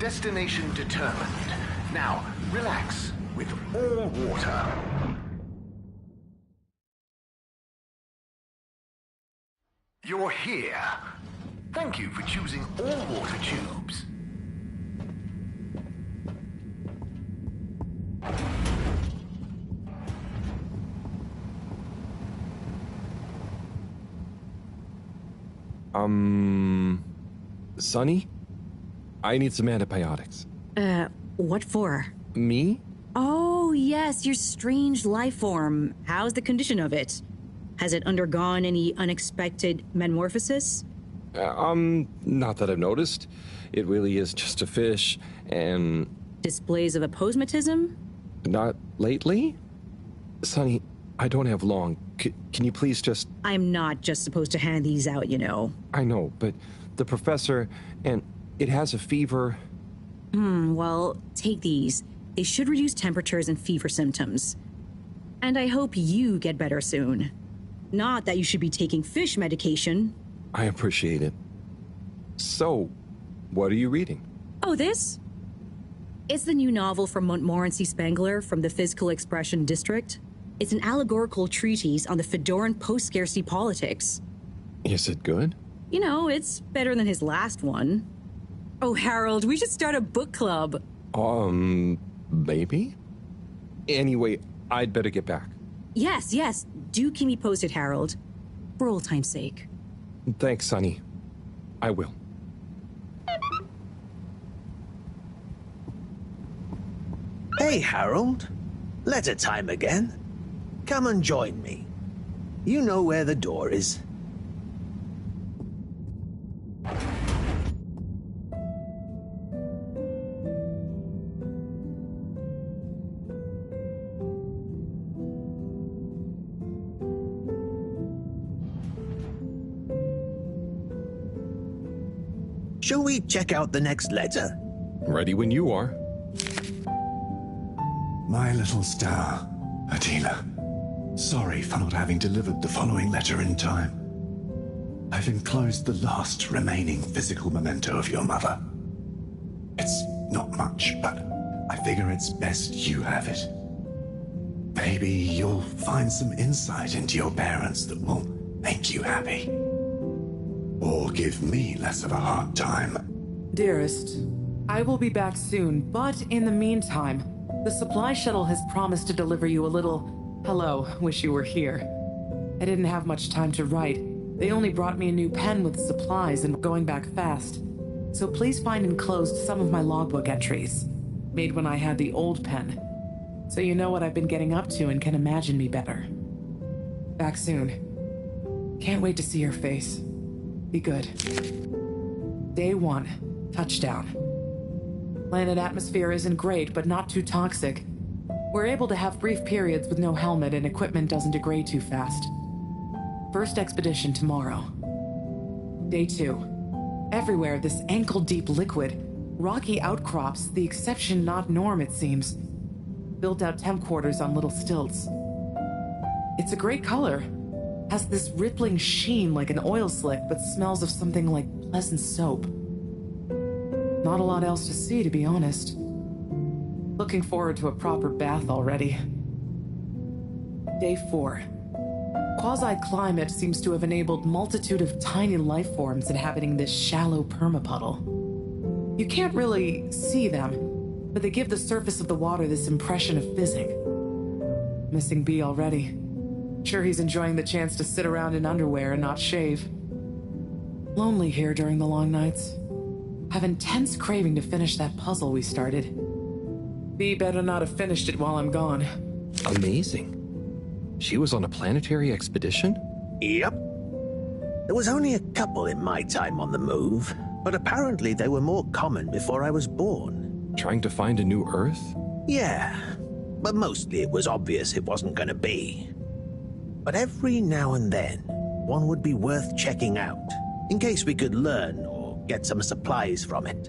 Destination determined. Now, relax. with all water. You're here. Thank you for choosing all water tubes. Sonny? I need some antibiotics. What for? Me? Oh, yes, your strange life form. How's the condition of it? Has it undergone any unexpected metamorphosis? Not that I've noticed. It really is just a fish, and... Displays of aposematism? Not lately? Sonny, I don't have long. Can you please just... I'm not just supposed to hand these out, you know. I know, but the professor, and it has a fever. Well, take these. They should reduce temperatures and fever symptoms. And I hope you get better soon. Not that you should be taking fish medication. I appreciate it. So, what are you reading? Oh, this? It's the new novel from Montmorency Spengler from the Physical Expression District. It's an allegorical treatise on the Fedoran post-scarcity politics. Is it good? You know, it's better than his last one. Oh, Harold, we should start a book club. Maybe? Anyway, I'd better get back. Yes, yes. Do keep me posted, Harold. For old time's sake. Thanks, Sonny. I will. Hey, Harold. Letter time again. Come and join me. You know where the door is. Shall we check out the next letter? Ready when you are. My little star, Adila. Sorry for not having delivered the following letter in time. I've enclosed the last remaining physical memento of your mother. It's not much, but I figure it's best you have it. Maybe you'll find some insight into your parents that will make you happy. Or give me less of a hard time. Dearest, I will be back soon, but in the meantime, the supply shuttle has promised to deliver you a little, hello, wish you were here. I didn't have much time to write. They only brought me a new pen with supplies and going back fast. So please find enclosed some of my logbook entries, made when I had the old pen, so you know what I've been getting up to and can imagine me better. Back soon. Can't wait to see your face. Be good. Day 1, touchdown. Planet atmosphere isn't great, but not too toxic. We're able to have brief periods with no helmet and equipment doesn't degrade too fast. First expedition tomorrow. Day 2. Everywhere this ankle-deep liquid. Rocky outcrops, the exception not norm it seems. Built out temp quarters on little stilts. It's a great color. Has this rippling sheen like an oil slick, but smells of something like pleasant soap. Not a lot else to see, to be honest. Looking forward to a proper bath already. Day 4. Quasi-climate seems to have enabled multitude of tiny life forms inhabiting this shallow permapuddle. You can't really see them, but they give the surface of the water this impression of fizzing. Missing B already. Sure he's enjoying the chance to sit around in underwear and not shave. Lonely here during the long nights. Have intense craving to finish that puzzle we started. B better not have finished it while I'm gone. Amazing. She was on a planetary expedition? Yep. There was only a couple in my time on the move, but apparently they were more common before I was born. Trying to find a new Earth? Yeah, but mostly it was obvious it wasn't gonna be. But every now and then, one would be worth checking out, in case we could learn or get some supplies from it.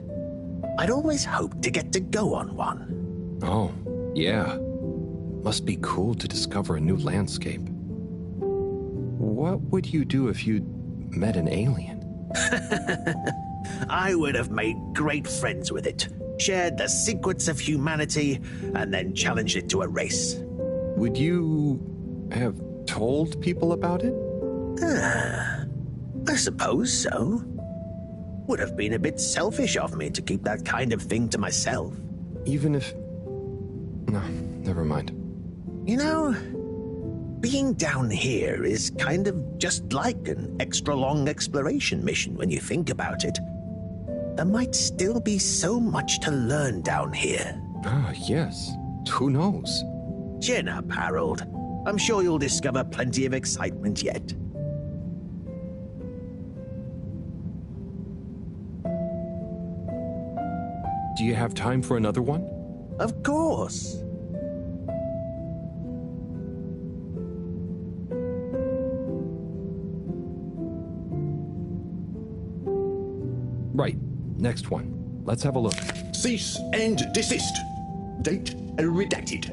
I'd always hoped to get to go on one. Oh, yeah. Must be cool to discover a new landscape. What would you do if you'd met an alien? I would have made great friends with it. shared the secrets of humanity, and then challenged it to a race. Would you have told people about it? I suppose so. Would have been a bit selfish of me to keep that kind of thing to myself. Even if... No, never mind. You know, being down here is kind of just like an extra-long exploration mission when you think about it. There might still be so much to learn down here. Ah, yes. Who knows? Chin up, Harold. I'm sure you'll discover plenty of excitement yet. Do you have time for another one? Of course. Right. Next one. Let's have a look. Cease and desist. Date redacted.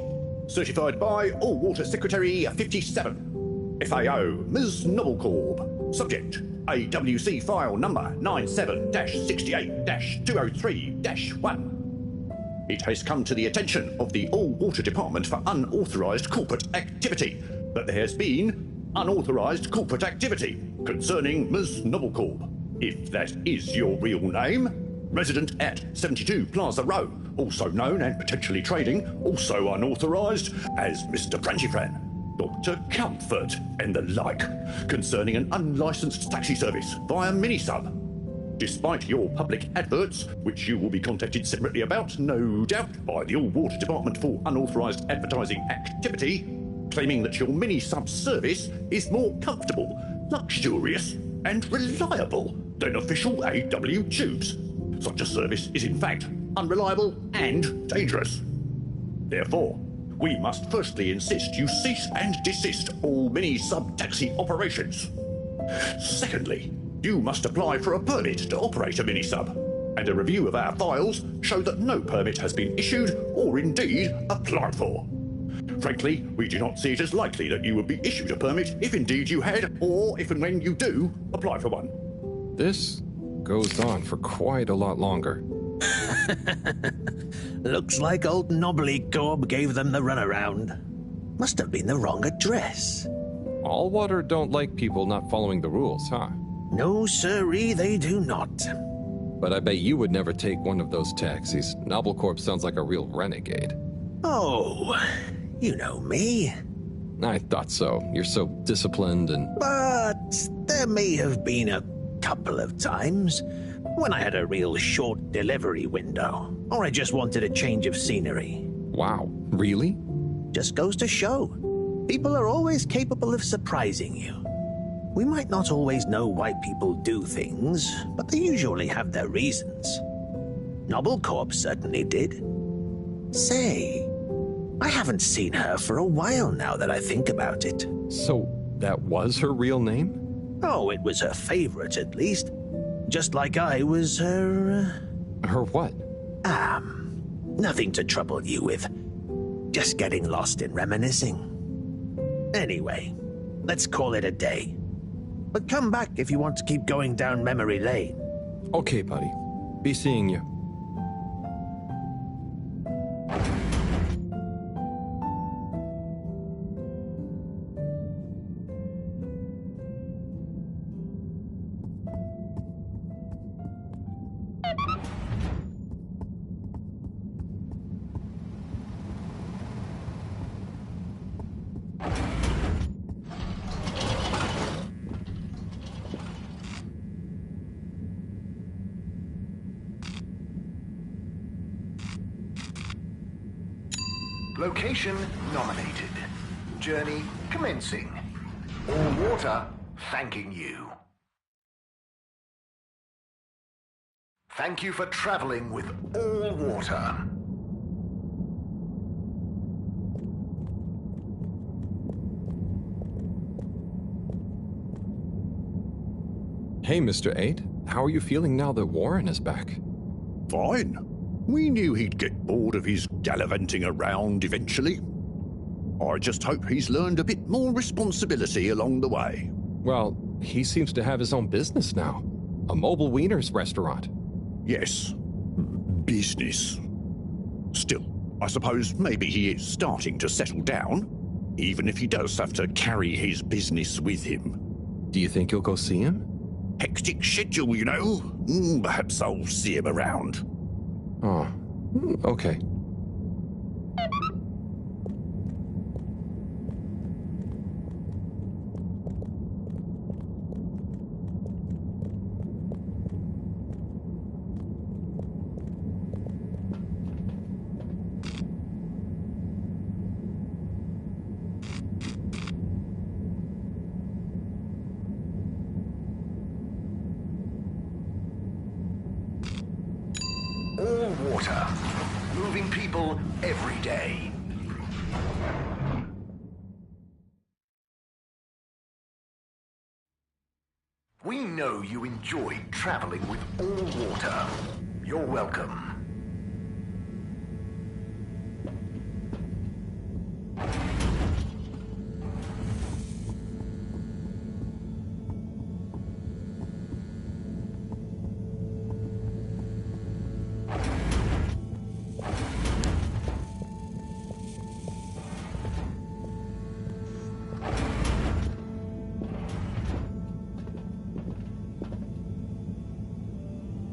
Certified by All Water Secretary 57. FAO, Ms. Novelcorp. Subject, AWC file number 97-68-203-1. It has come to the attention of the All Water Department for unauthorized corporate activity that there has been unauthorized corporate activity concerning Ms. Novelcorp. If that is your real name, resident at 72 Plaza Row, also known and potentially trading, also unauthorized, as Mr. Branchifran, Dr. Comfort, and the like, concerning an unlicensed taxi service via Minisub. Despite your public adverts, which you will be contacted separately about, no doubt, by the All Water Department for unauthorized advertising activity, claiming that your Minisub service is more comfortable, luxurious, and reliable than official AW tubes. Such a service is in fact unreliable and dangerous. Therefore, we must firstly insist you cease and desist all mini-sub taxi operations. Secondly, you must apply for a permit to operate a mini-sub, and a review of our files show that no permit has been issued or indeed applied for. Frankly, we do not see it as likely that you would be issued a permit if indeed you had, or if and when you do, apply for one. This goes on for quite a lot longer. Looks like old Knobbly Corb gave them the runaround. Must have been the wrong address. All Water don't like people not following the rules, huh? No, sirree, they do not. But I bet you would never take one of those taxis. Nobblecorp sounds like a real renegade. Oh, you know me. I thought so. You're so disciplined and... But there may have been a couple of times when I had a real short delivery window, or I just wanted a change of scenery. Wow, really? Just goes to show. People are always capable of surprising you. We might not always know why people do things, but they usually have their reasons. Nobblecorp certainly did. Say, I haven't seen her for a while now that I think about it. So, that was her real name? Oh, it was her favorite, at least. Just like I was her... Her what? Nothing to trouble you with. Just getting lost in reminiscing. Anyway, let's call it a day. But come back if you want to keep going down memory lane. Okay, buddy. Be seeing you. Location nominated. Journey commencing. All Water thanking you. Thank you for traveling with All Water. Hey, Mr. 8. How are you feeling now that Warren is back? Fine. We knew he'd get bored of his gallivanting around eventually. I just hope he's learned a bit more responsibility along the way. Well, he seems to have his own business now. A mobile wieners restaurant. Yes. business. Still, I suppose maybe he is starting to settle down, even if he does have to carry his business with him. Do you think you'll go see him? Hectic schedule, you know. Perhaps I'll see him around. Oh, okay. All water. Moving people every day. We know you enjoy traveling with all water. You're welcome.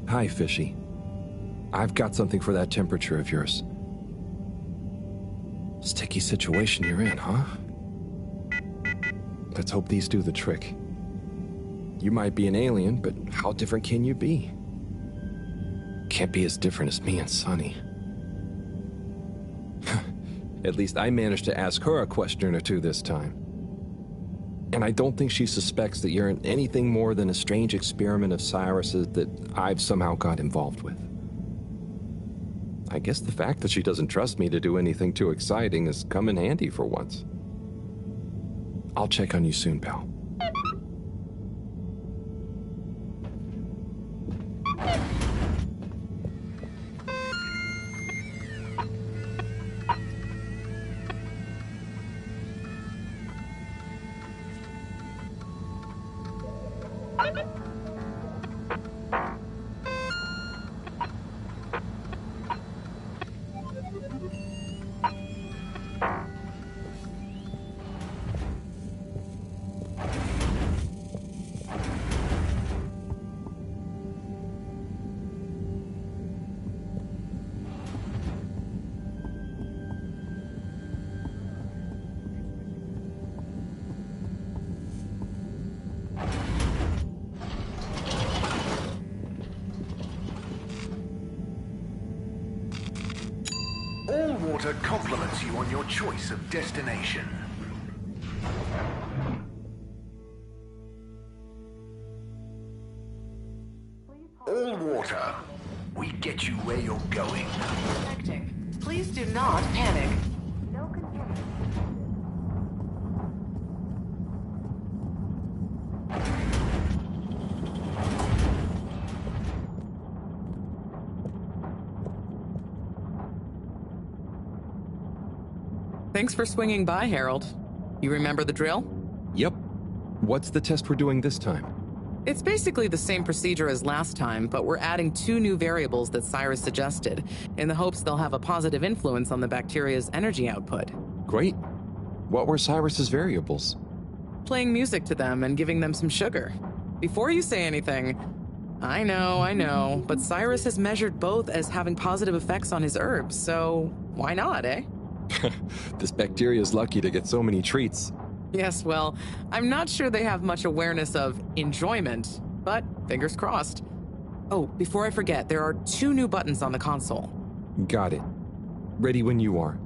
Hi, Fishy. I've got something for that temperature of yours. Sticky situation you're in, huh? Let's hope these do the trick. You might be an alien, but how different can you be? Can't be as different as me and Sunny. At least I managed to ask her a question or two this time. And I don't think she suspects that you're anything more than a strange experiment of Cyrus's that I've somehow got involved with. I guess the fact that she doesn't trust me to do anything too exciting has come in handy for once. I'll check on you soon, pal. All water compliments you on your choice of destination. All water. We get you where you're going. Please do not panic. Thanks for swinging by, Harold. You remember the drill? Yep. What's the test we're doing this time? It's basically the same procedure as last time, but we're adding 2 new variables that Cyrus suggested, in the hopes they'll have a positive influence on the bacteria's energy output. Great. What were Cyrus's variables? Playing music to them and giving them some sugar. Before you say anything, I know, but Cyrus has measured both as having positive effects on his herbs, so why not, eh? This bacteria's lucky to get so many treats. Yes, well, I'm not sure they have much awareness of enjoyment, but fingers crossed. Oh, before I forget, there are 2 new buttons on the console. Got it. Ready when you are.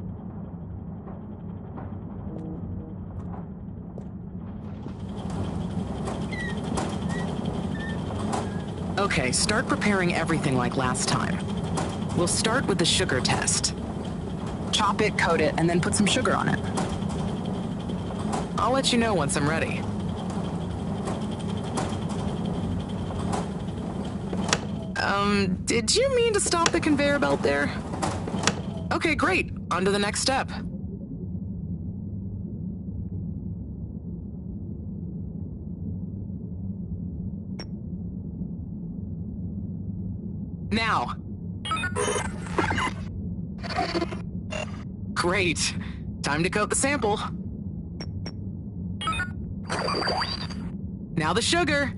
Okay, start preparing everything like last time. We'll start with the sugar test. Chop it, coat it, and then put some sugar on it. I'll let you know once I'm ready. Did you mean to stop the conveyor belt there? Okay, great. On to the next step. Now, Great. Time to coat the sample. Now the sugar.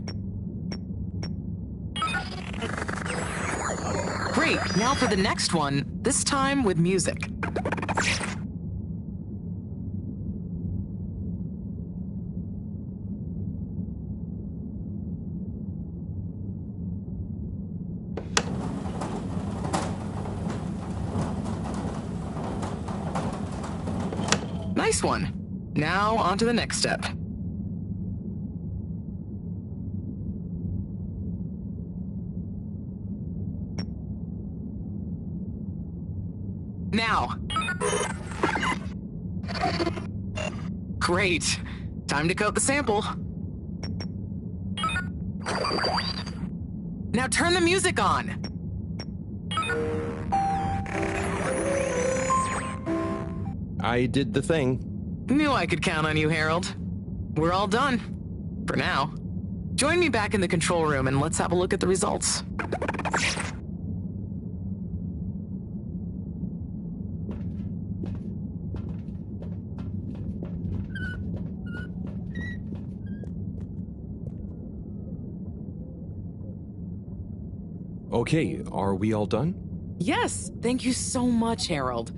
Great. Now for the next one, this time with music. Nice one. Now on to the next step. Now. Great. Time to coat the sample. Now turn the music on. I did the thing. Knew I could count on you, Harold. We're all done. For now. Join me back in the control room and let's have a look at the results. Okay, are we all done? Yes, thank you so much, Harold.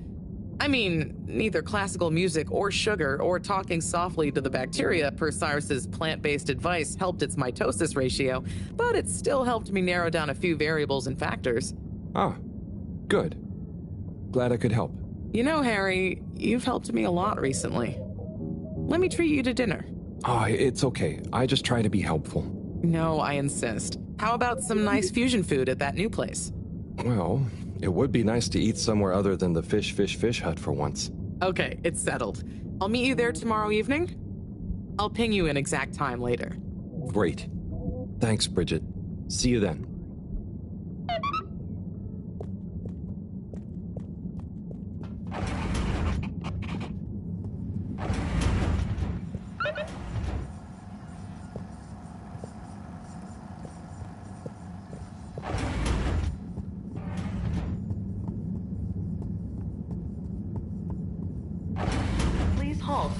I mean, neither classical music or sugar or talking softly to the bacteria per Cyrus's plant-based advice helped its mitosis ratio, but it still helped me narrow down a few variables and factors. Ah, good. Glad I could help. You know, Harry, you've helped me a lot recently. Let me treat you to dinner. Ah, it's okay. I just try to be helpful. No, I insist. How about some nice fusion food at that new place? Well, it would be nice to eat somewhere other than the fish hut for once. Okay, it's settled. I'll meet you there tomorrow evening. I'll ping you an exact time later. Great. Thanks, Bridget. See you then.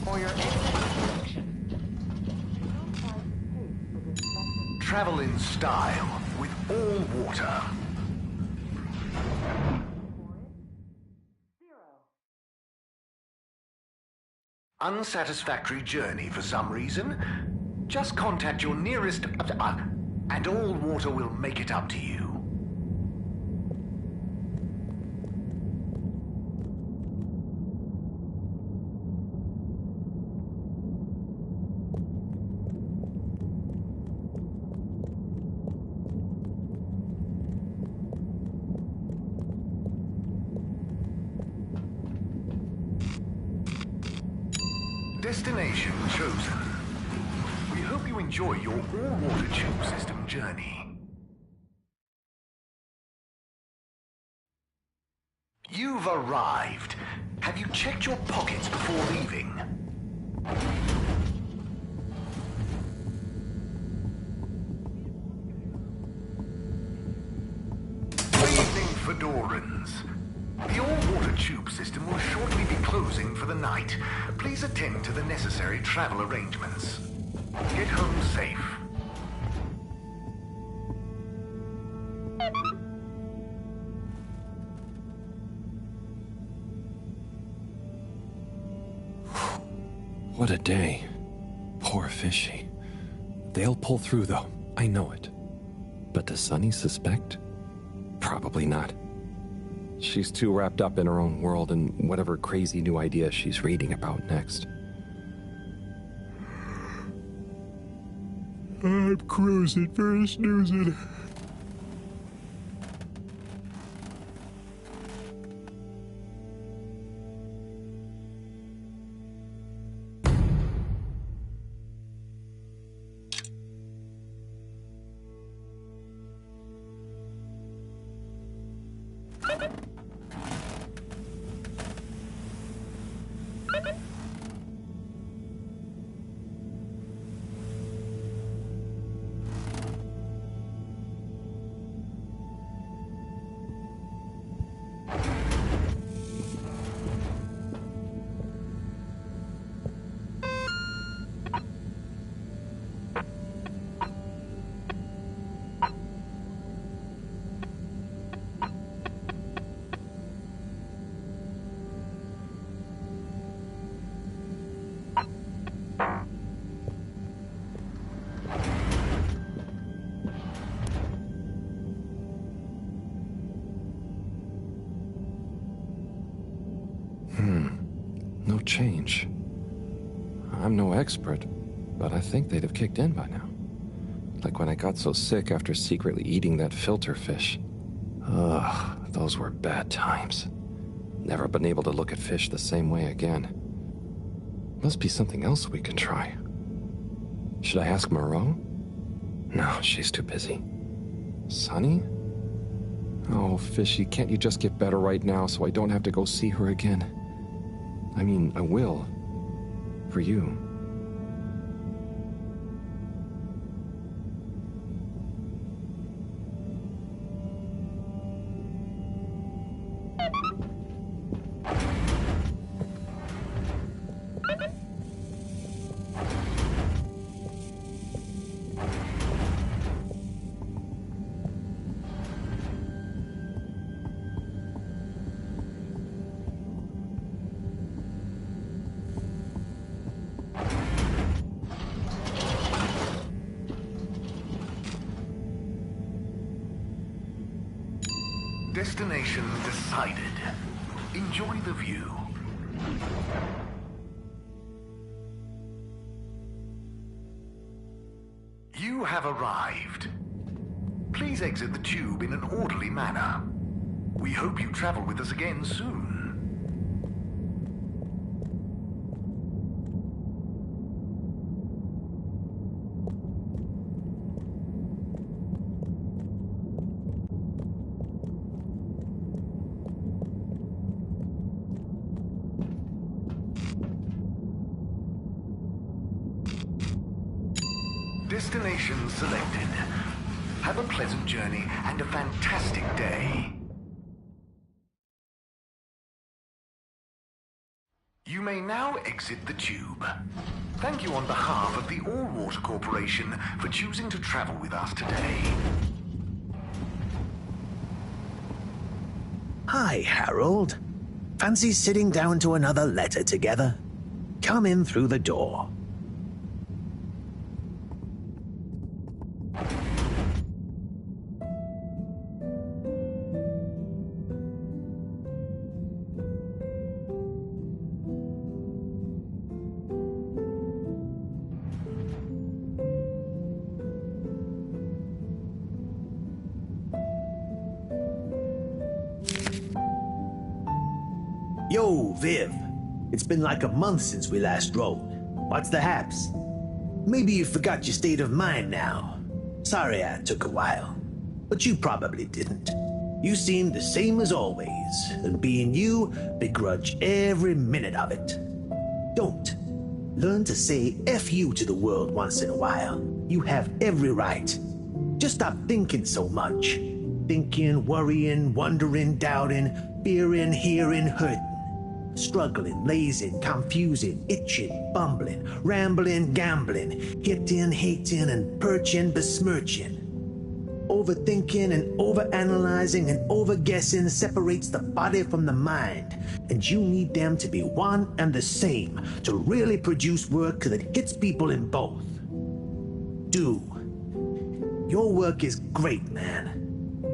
For your Travel in style with all water. Unsatisfactory journey for some reason? Just contact your nearest... and all water will make it up to you. Destination chosen. We hope you enjoy your all-water tube system journey. You've arrived. Have you checked your pockets before leaving? Good evening, Fedorans. The all-water tube system will shortly be closing for the night. Please attend to the necessary travel arrangements. Get home safe. What a day. Poor Fishy. They'll pull through, though. I know it. But does Sunny suspect? Probably not. She's too wrapped up in her own world and whatever crazy new idea she's reading about next. I'm cruising for snoozing. change. I'm no expert, but I think they'd have kicked in by now. Like when I got so sick after secretly eating that filter fish. Ugh, those were bad times. Never been able to look at fish the same way again. Must be something else we can try. Should I ask Moreau? No, she's too busy. Sunny? Oh, Fishy, can't you just get better right now so I don't have to go see her again? I mean, I will. For you. Destination decided. Enjoy the view. You have arrived. Please exit the tube in an orderly manner. We hope you travel with us again soon. Destination selected. Have a pleasant journey and a fantastic day. You may now exit the tube. Thank you on behalf of the All-Water Corporation for choosing to travel with us today. Hi, Harold. Fancy sitting down to another letter together? Come in through the door. Yo, Viv. It's been like a month since we last rode. What's the haps? Maybe you forgot your state of mind now. Sorry I took a while. But you probably didn't. You seemed the same as always, and being you, begrudge every minute of it. Don't. Learn to say F you to the world once in a while. You have every right. Just stop thinking so much. Thinking, worrying, wondering, doubting, fearing, hearing, hurting. Struggling, lazing, confusing, itching, bumbling, rambling, gambling, hitting, hating, and perching, besmirching. Overthinking and overanalyzing and overguessing separates the body from the mind, and you need them to be one and the same to really produce work that hits people in both. Do. Your work is great, man.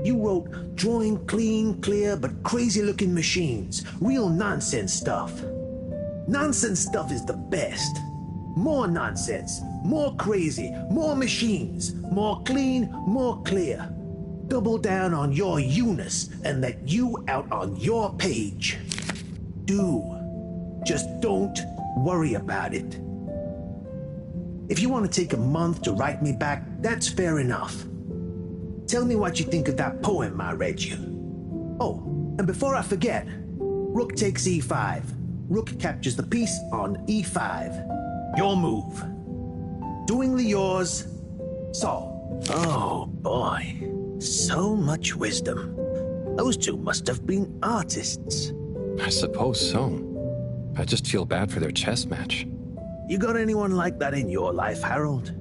You wrote drawing clean, clear, but crazy-looking machines. Real nonsense stuff. Nonsense stuff is the best. More nonsense, more crazy, more machines, more clean, more clear. Double down on your you-ness and let you out on your page. Do. Just don't worry about it. If you want to take a month to write me back, that's fair enough. Tell me what you think of that poem I read you. Oh, and before I forget, Rook takes e5. Rook captures the piece on e5. Your move. Doingly yours, Saul. Oh boy, so much wisdom. Those two must have been artists. I suppose so. I just feel bad for their chess match. You got anyone like that in your life, Harold?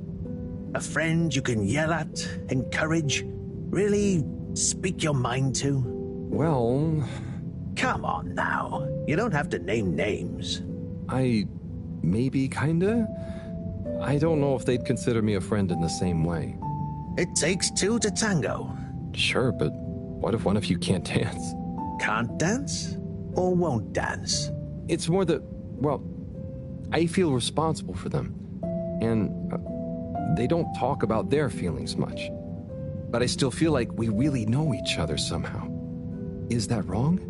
A friend you can yell at, encourage, really speak your mind to? Well... Come on now. You don't have to name names. Maybe, kinda? I don't know if they'd consider me a friend in the same way. It takes two to tango. Sure, but what if one of you can't dance? Can't dance? Or won't dance? It's more that Well, I feel responsible for them. And they don't talk about their feelings much. But I still feel like we really know each other somehow. Is that wrong?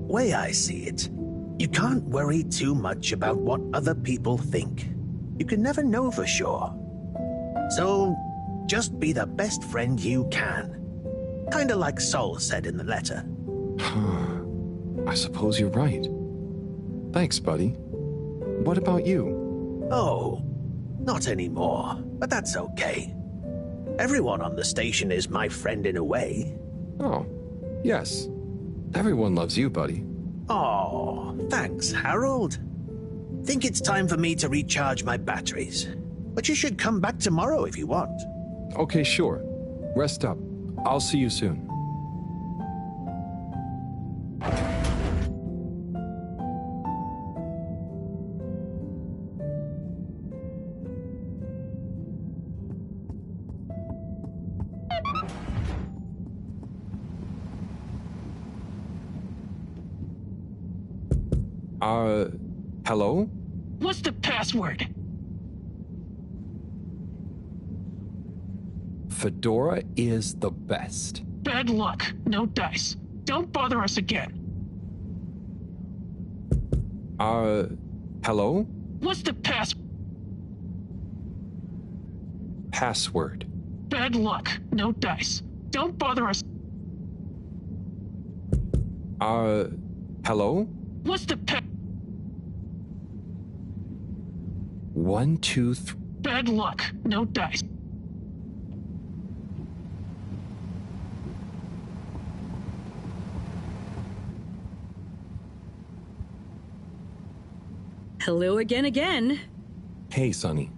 Way I see it, you can't worry too much about what other people think. You can never know for sure. So, just be the best friend you can. Kinda like Sol said in the letter. I suppose you're right. Thanks, buddy. What about you? Oh, not anymore, but that's okay. Everyone on the station is my friend in a way. Oh, yes. Everyone loves you, buddy. Oh, thanks, Harold. Think it's time for me to recharge my batteries. But you should come back tomorrow if you want. Okay, sure. Rest up. I'll see you soon. Hello? What's the password? Fedora is the best. Bad luck. No dice. Don't bother us again. Hello? What's the password? Bad luck. No dice. Don't bother us. Hello? What's the 1, 2, 3. Bad luck. No dice. Hello again. Hey, Sonny.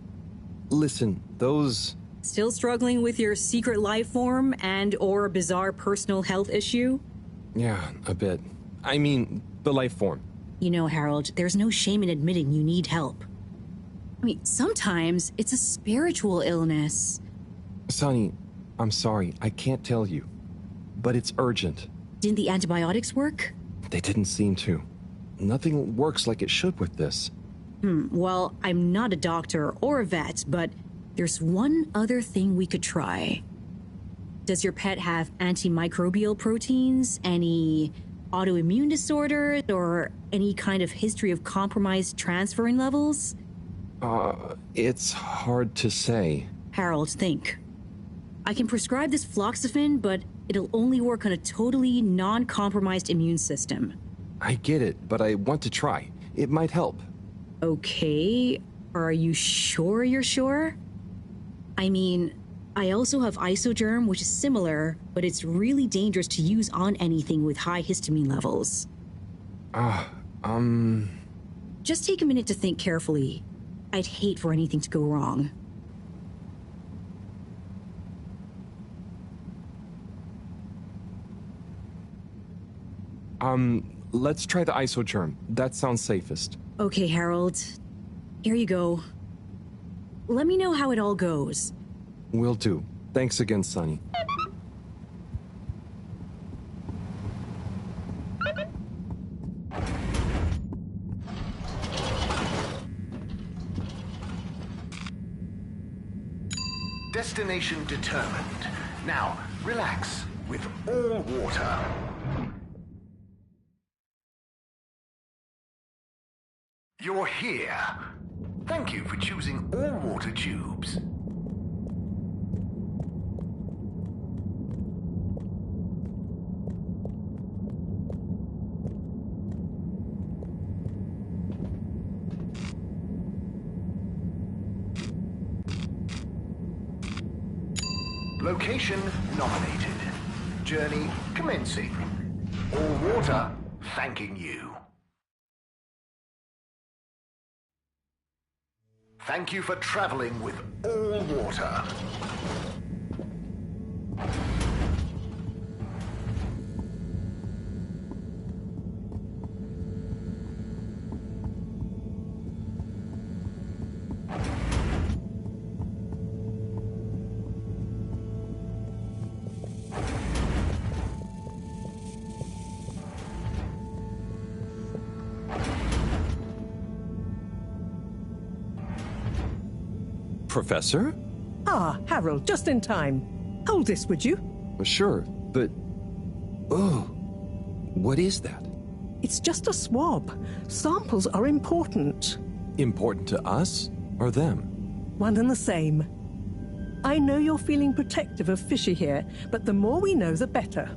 Listen, those... Still struggling with your secret life form and or a bizarre personal health issue? Yeah, a bit. I mean, the life form. You know, Harold, there's no shame in admitting you need help. I mean, sometimes it's a spiritual illness. Sonny, I'm sorry, I can't tell you. But it's urgent. Didn't the antibiotics work? They didn't seem to. Nothing works like it should with this. Well, I'm not a doctor or a vet, but there's one other thing we could try. Does your pet have antimicrobial proteins, any autoimmune disorders, or any kind of history of compromised transferrin levels? It's hard to say. Harold, think. I can prescribe this floxifene, but it'll only work on a totally non-compromised immune system. I get it, but I want to try. It might help. Okay, are you sure you're sure? I mean, I also have Isogerm, which is similar, but it's really dangerous to use on anything with high histamine levels. Just take a minute to think carefully. I'd hate for anything to go wrong. Let's try the Isogerm. That sounds safest. Okay, Harold. Here you go. Let me know how it all goes. Will do. Thanks again, Sonny. Destination determined. Now, relax with all water. You're here. Thank you for choosing all water tubes. Location nominated. Journey commencing. All water thanking you. Thank you for traveling with all water. Professor? Ah, Harold, just in time. Hold this, would you? Sure, but... Oh, what is that? It's just a swab. Samples are important. Important to us or them? One and the same. I know you're feeling protective of Fishy here, but the more we know, the better.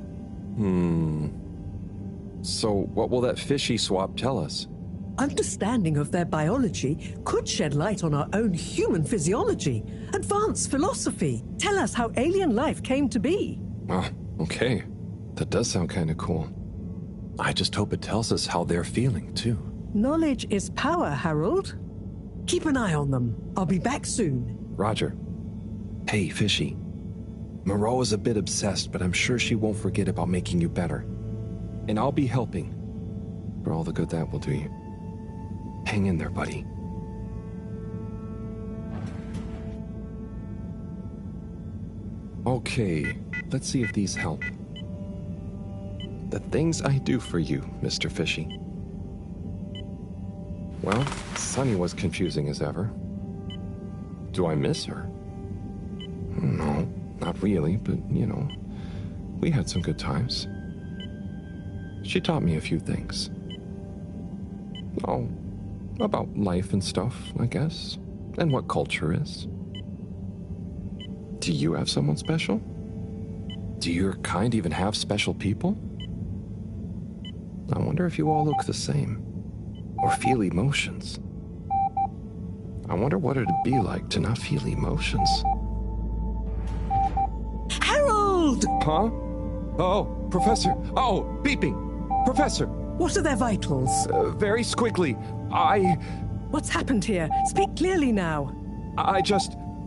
So what will that Fishy swab tell us? Understanding of their biology could shed light on our own human physiology, advance philosophy, tell us how alien life came to be. Oh, okay. That does sound kind of cool. I just hope it tells us how they're feeling, too. Knowledge is power, Harold. Keep an eye on them. I'll be back soon. Roger. Hey, Fishy. Moreau is a bit obsessed, but I'm sure she won't forget about making you better. And I'll be helping. For all the good that will do you. Hang in there, buddy. Okay, let's see if these help. The things I do for you, Mr. Fishy. Well, Sunny was confusing as ever. Do I miss her? No, not really, but, you know, we had some good times. She taught me a few things. Oh, about life and stuff, I guess, and what culture is. Do you have someone special? Do your kind even have special people? I wonder if you all look the same, or feel emotions. I wonder what it'd be like to not feel emotions. Harold! Huh? Oh, Professor. Oh, beeping. Professor. What are their vitals? Very squiggly. What's happened here? Speak clearly now.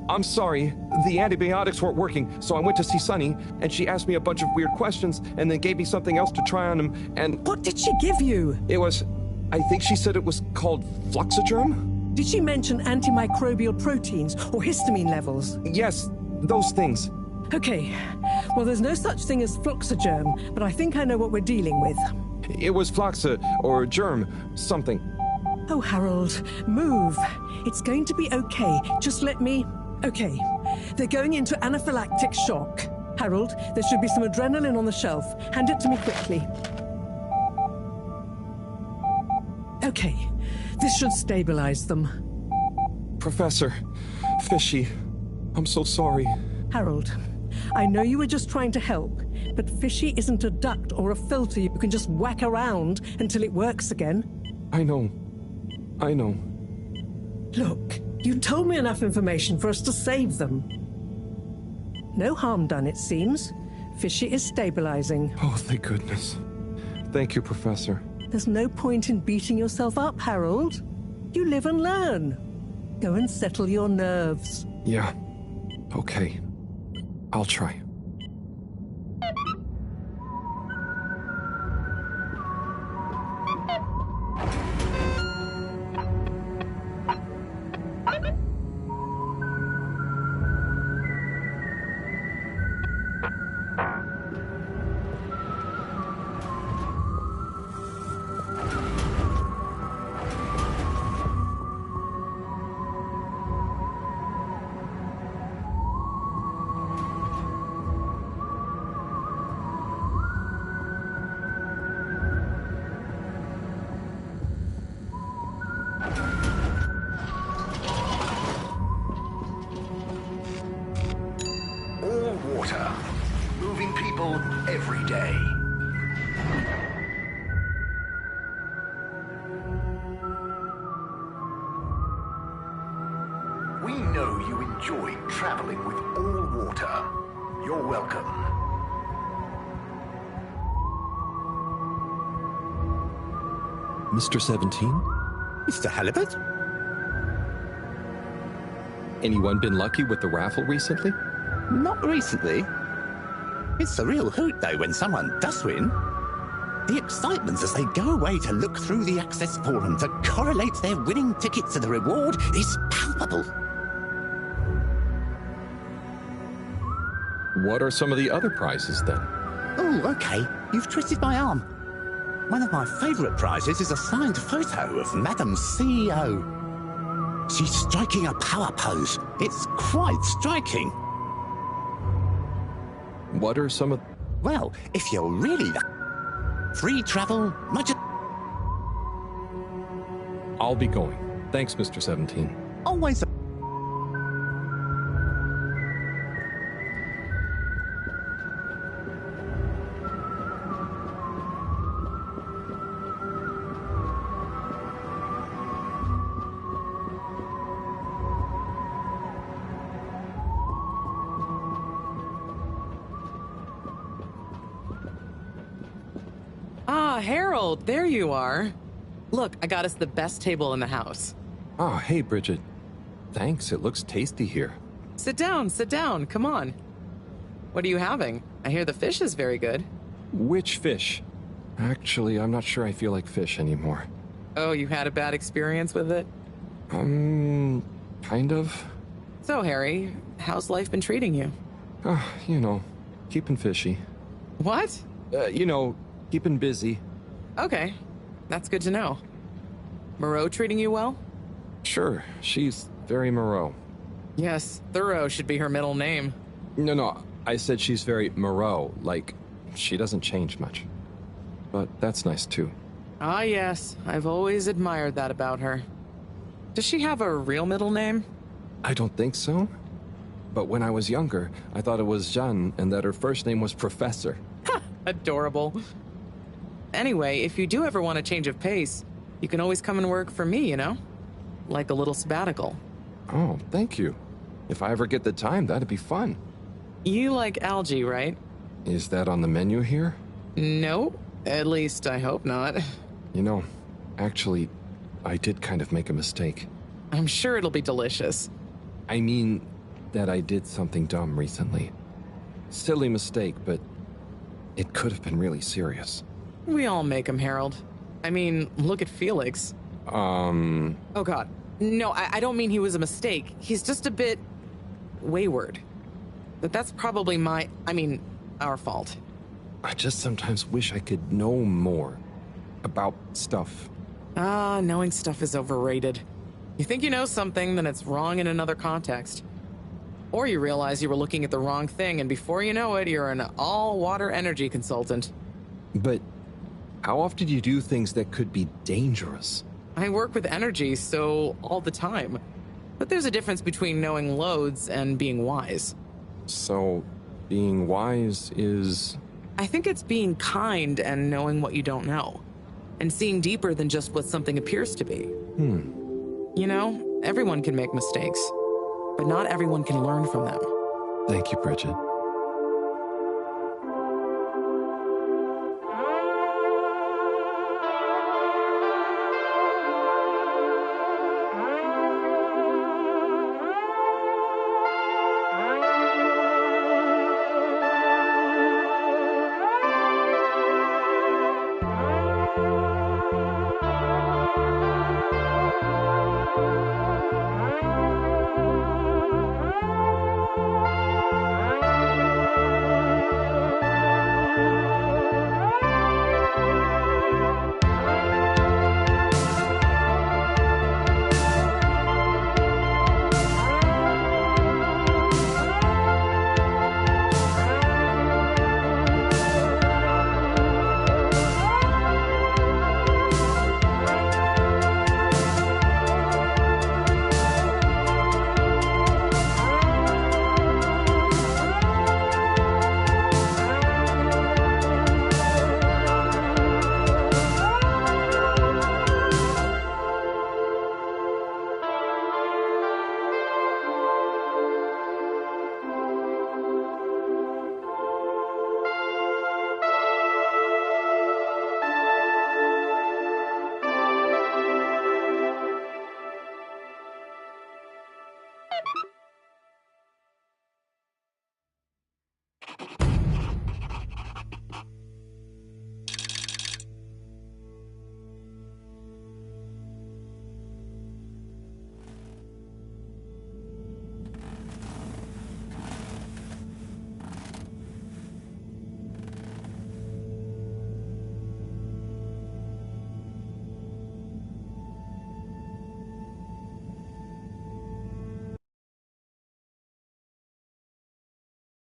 I'm sorry. The antibiotics weren't working, so I went to see Sunny, and she asked me a bunch of weird questions, and then gave me something else to try on him, and... What did she give you? It was... I think she said it was called Fluxogerm? Did she mention antimicrobial proteins or histamine levels? Yes, those things. Okay. Well, there's no such thing as Fluxogerm, but I think I know what we're dealing with. It was Fluxa, or germ, something. Oh, Harold, move. It's going to be okay. Just let me... Okay. They're going into anaphylactic shock. Harold, there should be some adrenaline on the shelf. Hand it to me quickly. Okay. This should stabilize them. Professor, Fishy, I'm so sorry. Harold, I know you were just trying to help, but Fishy isn't a duct or a filter you can just whack around until it works again. I know. Look, you told me enough information for us to save them. No harm done, it seems. Fishy is stabilizing. Oh, thank goodness. Thank you, Professor. There's no point in beating yourself up, Harold. You live and learn. Go and settle your nerves. Yeah. Okay. I'll try. Water. Moving people every day. We know you enjoy traveling with all water. You're welcome. Mr. 17? Mr. Halibut? Anyone been lucky with the raffle recently? Not recently. It's a real hoot, though, when someone does win. The excitement as they go away to look through the access forum to correlate their winning ticket to the reward is palpable. What are some of the other prizes, then? Oh, okay. You've twisted my arm. One of my favourite prizes is a signed photo of Madam CEO. She's striking a power pose. It's quite striking. What are some of... Well, if you're really... Free travel, much... I'll be going. Thanks, Mr. 17. Always... Ah, Harold, there you are. Look, I got us the best table in the house. Oh, hey, Bridget. Thanks, it looks tasty here. Sit down, come on. What are you having? I hear the fish is very good. Which fish? Actually, I'm not sure I feel like fish anymore. Oh, you had a bad experience with it? Kind of. So, Harry, how's life been treating you? You know, keeping fishy. What? Keeping busy. Okay, that's good to know. Moreau treating you well? Sure, she's very Moreau. Yes, Thorough should be her middle name. No, I said she's very Moreau, like, she doesn't change much. But that's nice too. Ah yes, I've always admired that about her. Does she have a real middle name? I don't think so. But when I was younger, I thought it was Jeanne and that her first name was Professor. Ha! Adorable. Anyway, if you do ever want a change of pace, you can always come and work for me, you know? Like a little sabbatical. Oh, thank you. If I ever get the time, that'd be fun. You like algae, right? Is that on the menu here? No, at least I hope not. You know, actually, I did kind of make a mistake. I'm sure it'll be delicious. I mean that I did something dumb recently. Silly mistake, but it could have been really serious. We all make them, Harold. I mean, look at Felix. Oh god. No, I don't mean he was a mistake. He's just a bit... wayward. But that's probably our fault. I just sometimes wish I could know more about stuff. Knowing stuff is overrated. You think you know something, then it's wrong in another context. Or you realize you were looking at the wrong thing, and before you know it, you're an all-water energy consultant. But how often do you do things that could be dangerous? I work with energy, so all the time. But there's a difference between knowing loads and being wise. So, being wise is... I think it's being kind and knowing what you don't know. And seeing deeper than just what something appears to be. You know, everyone can make mistakes. But not everyone can learn from them. Thank you, Bridget.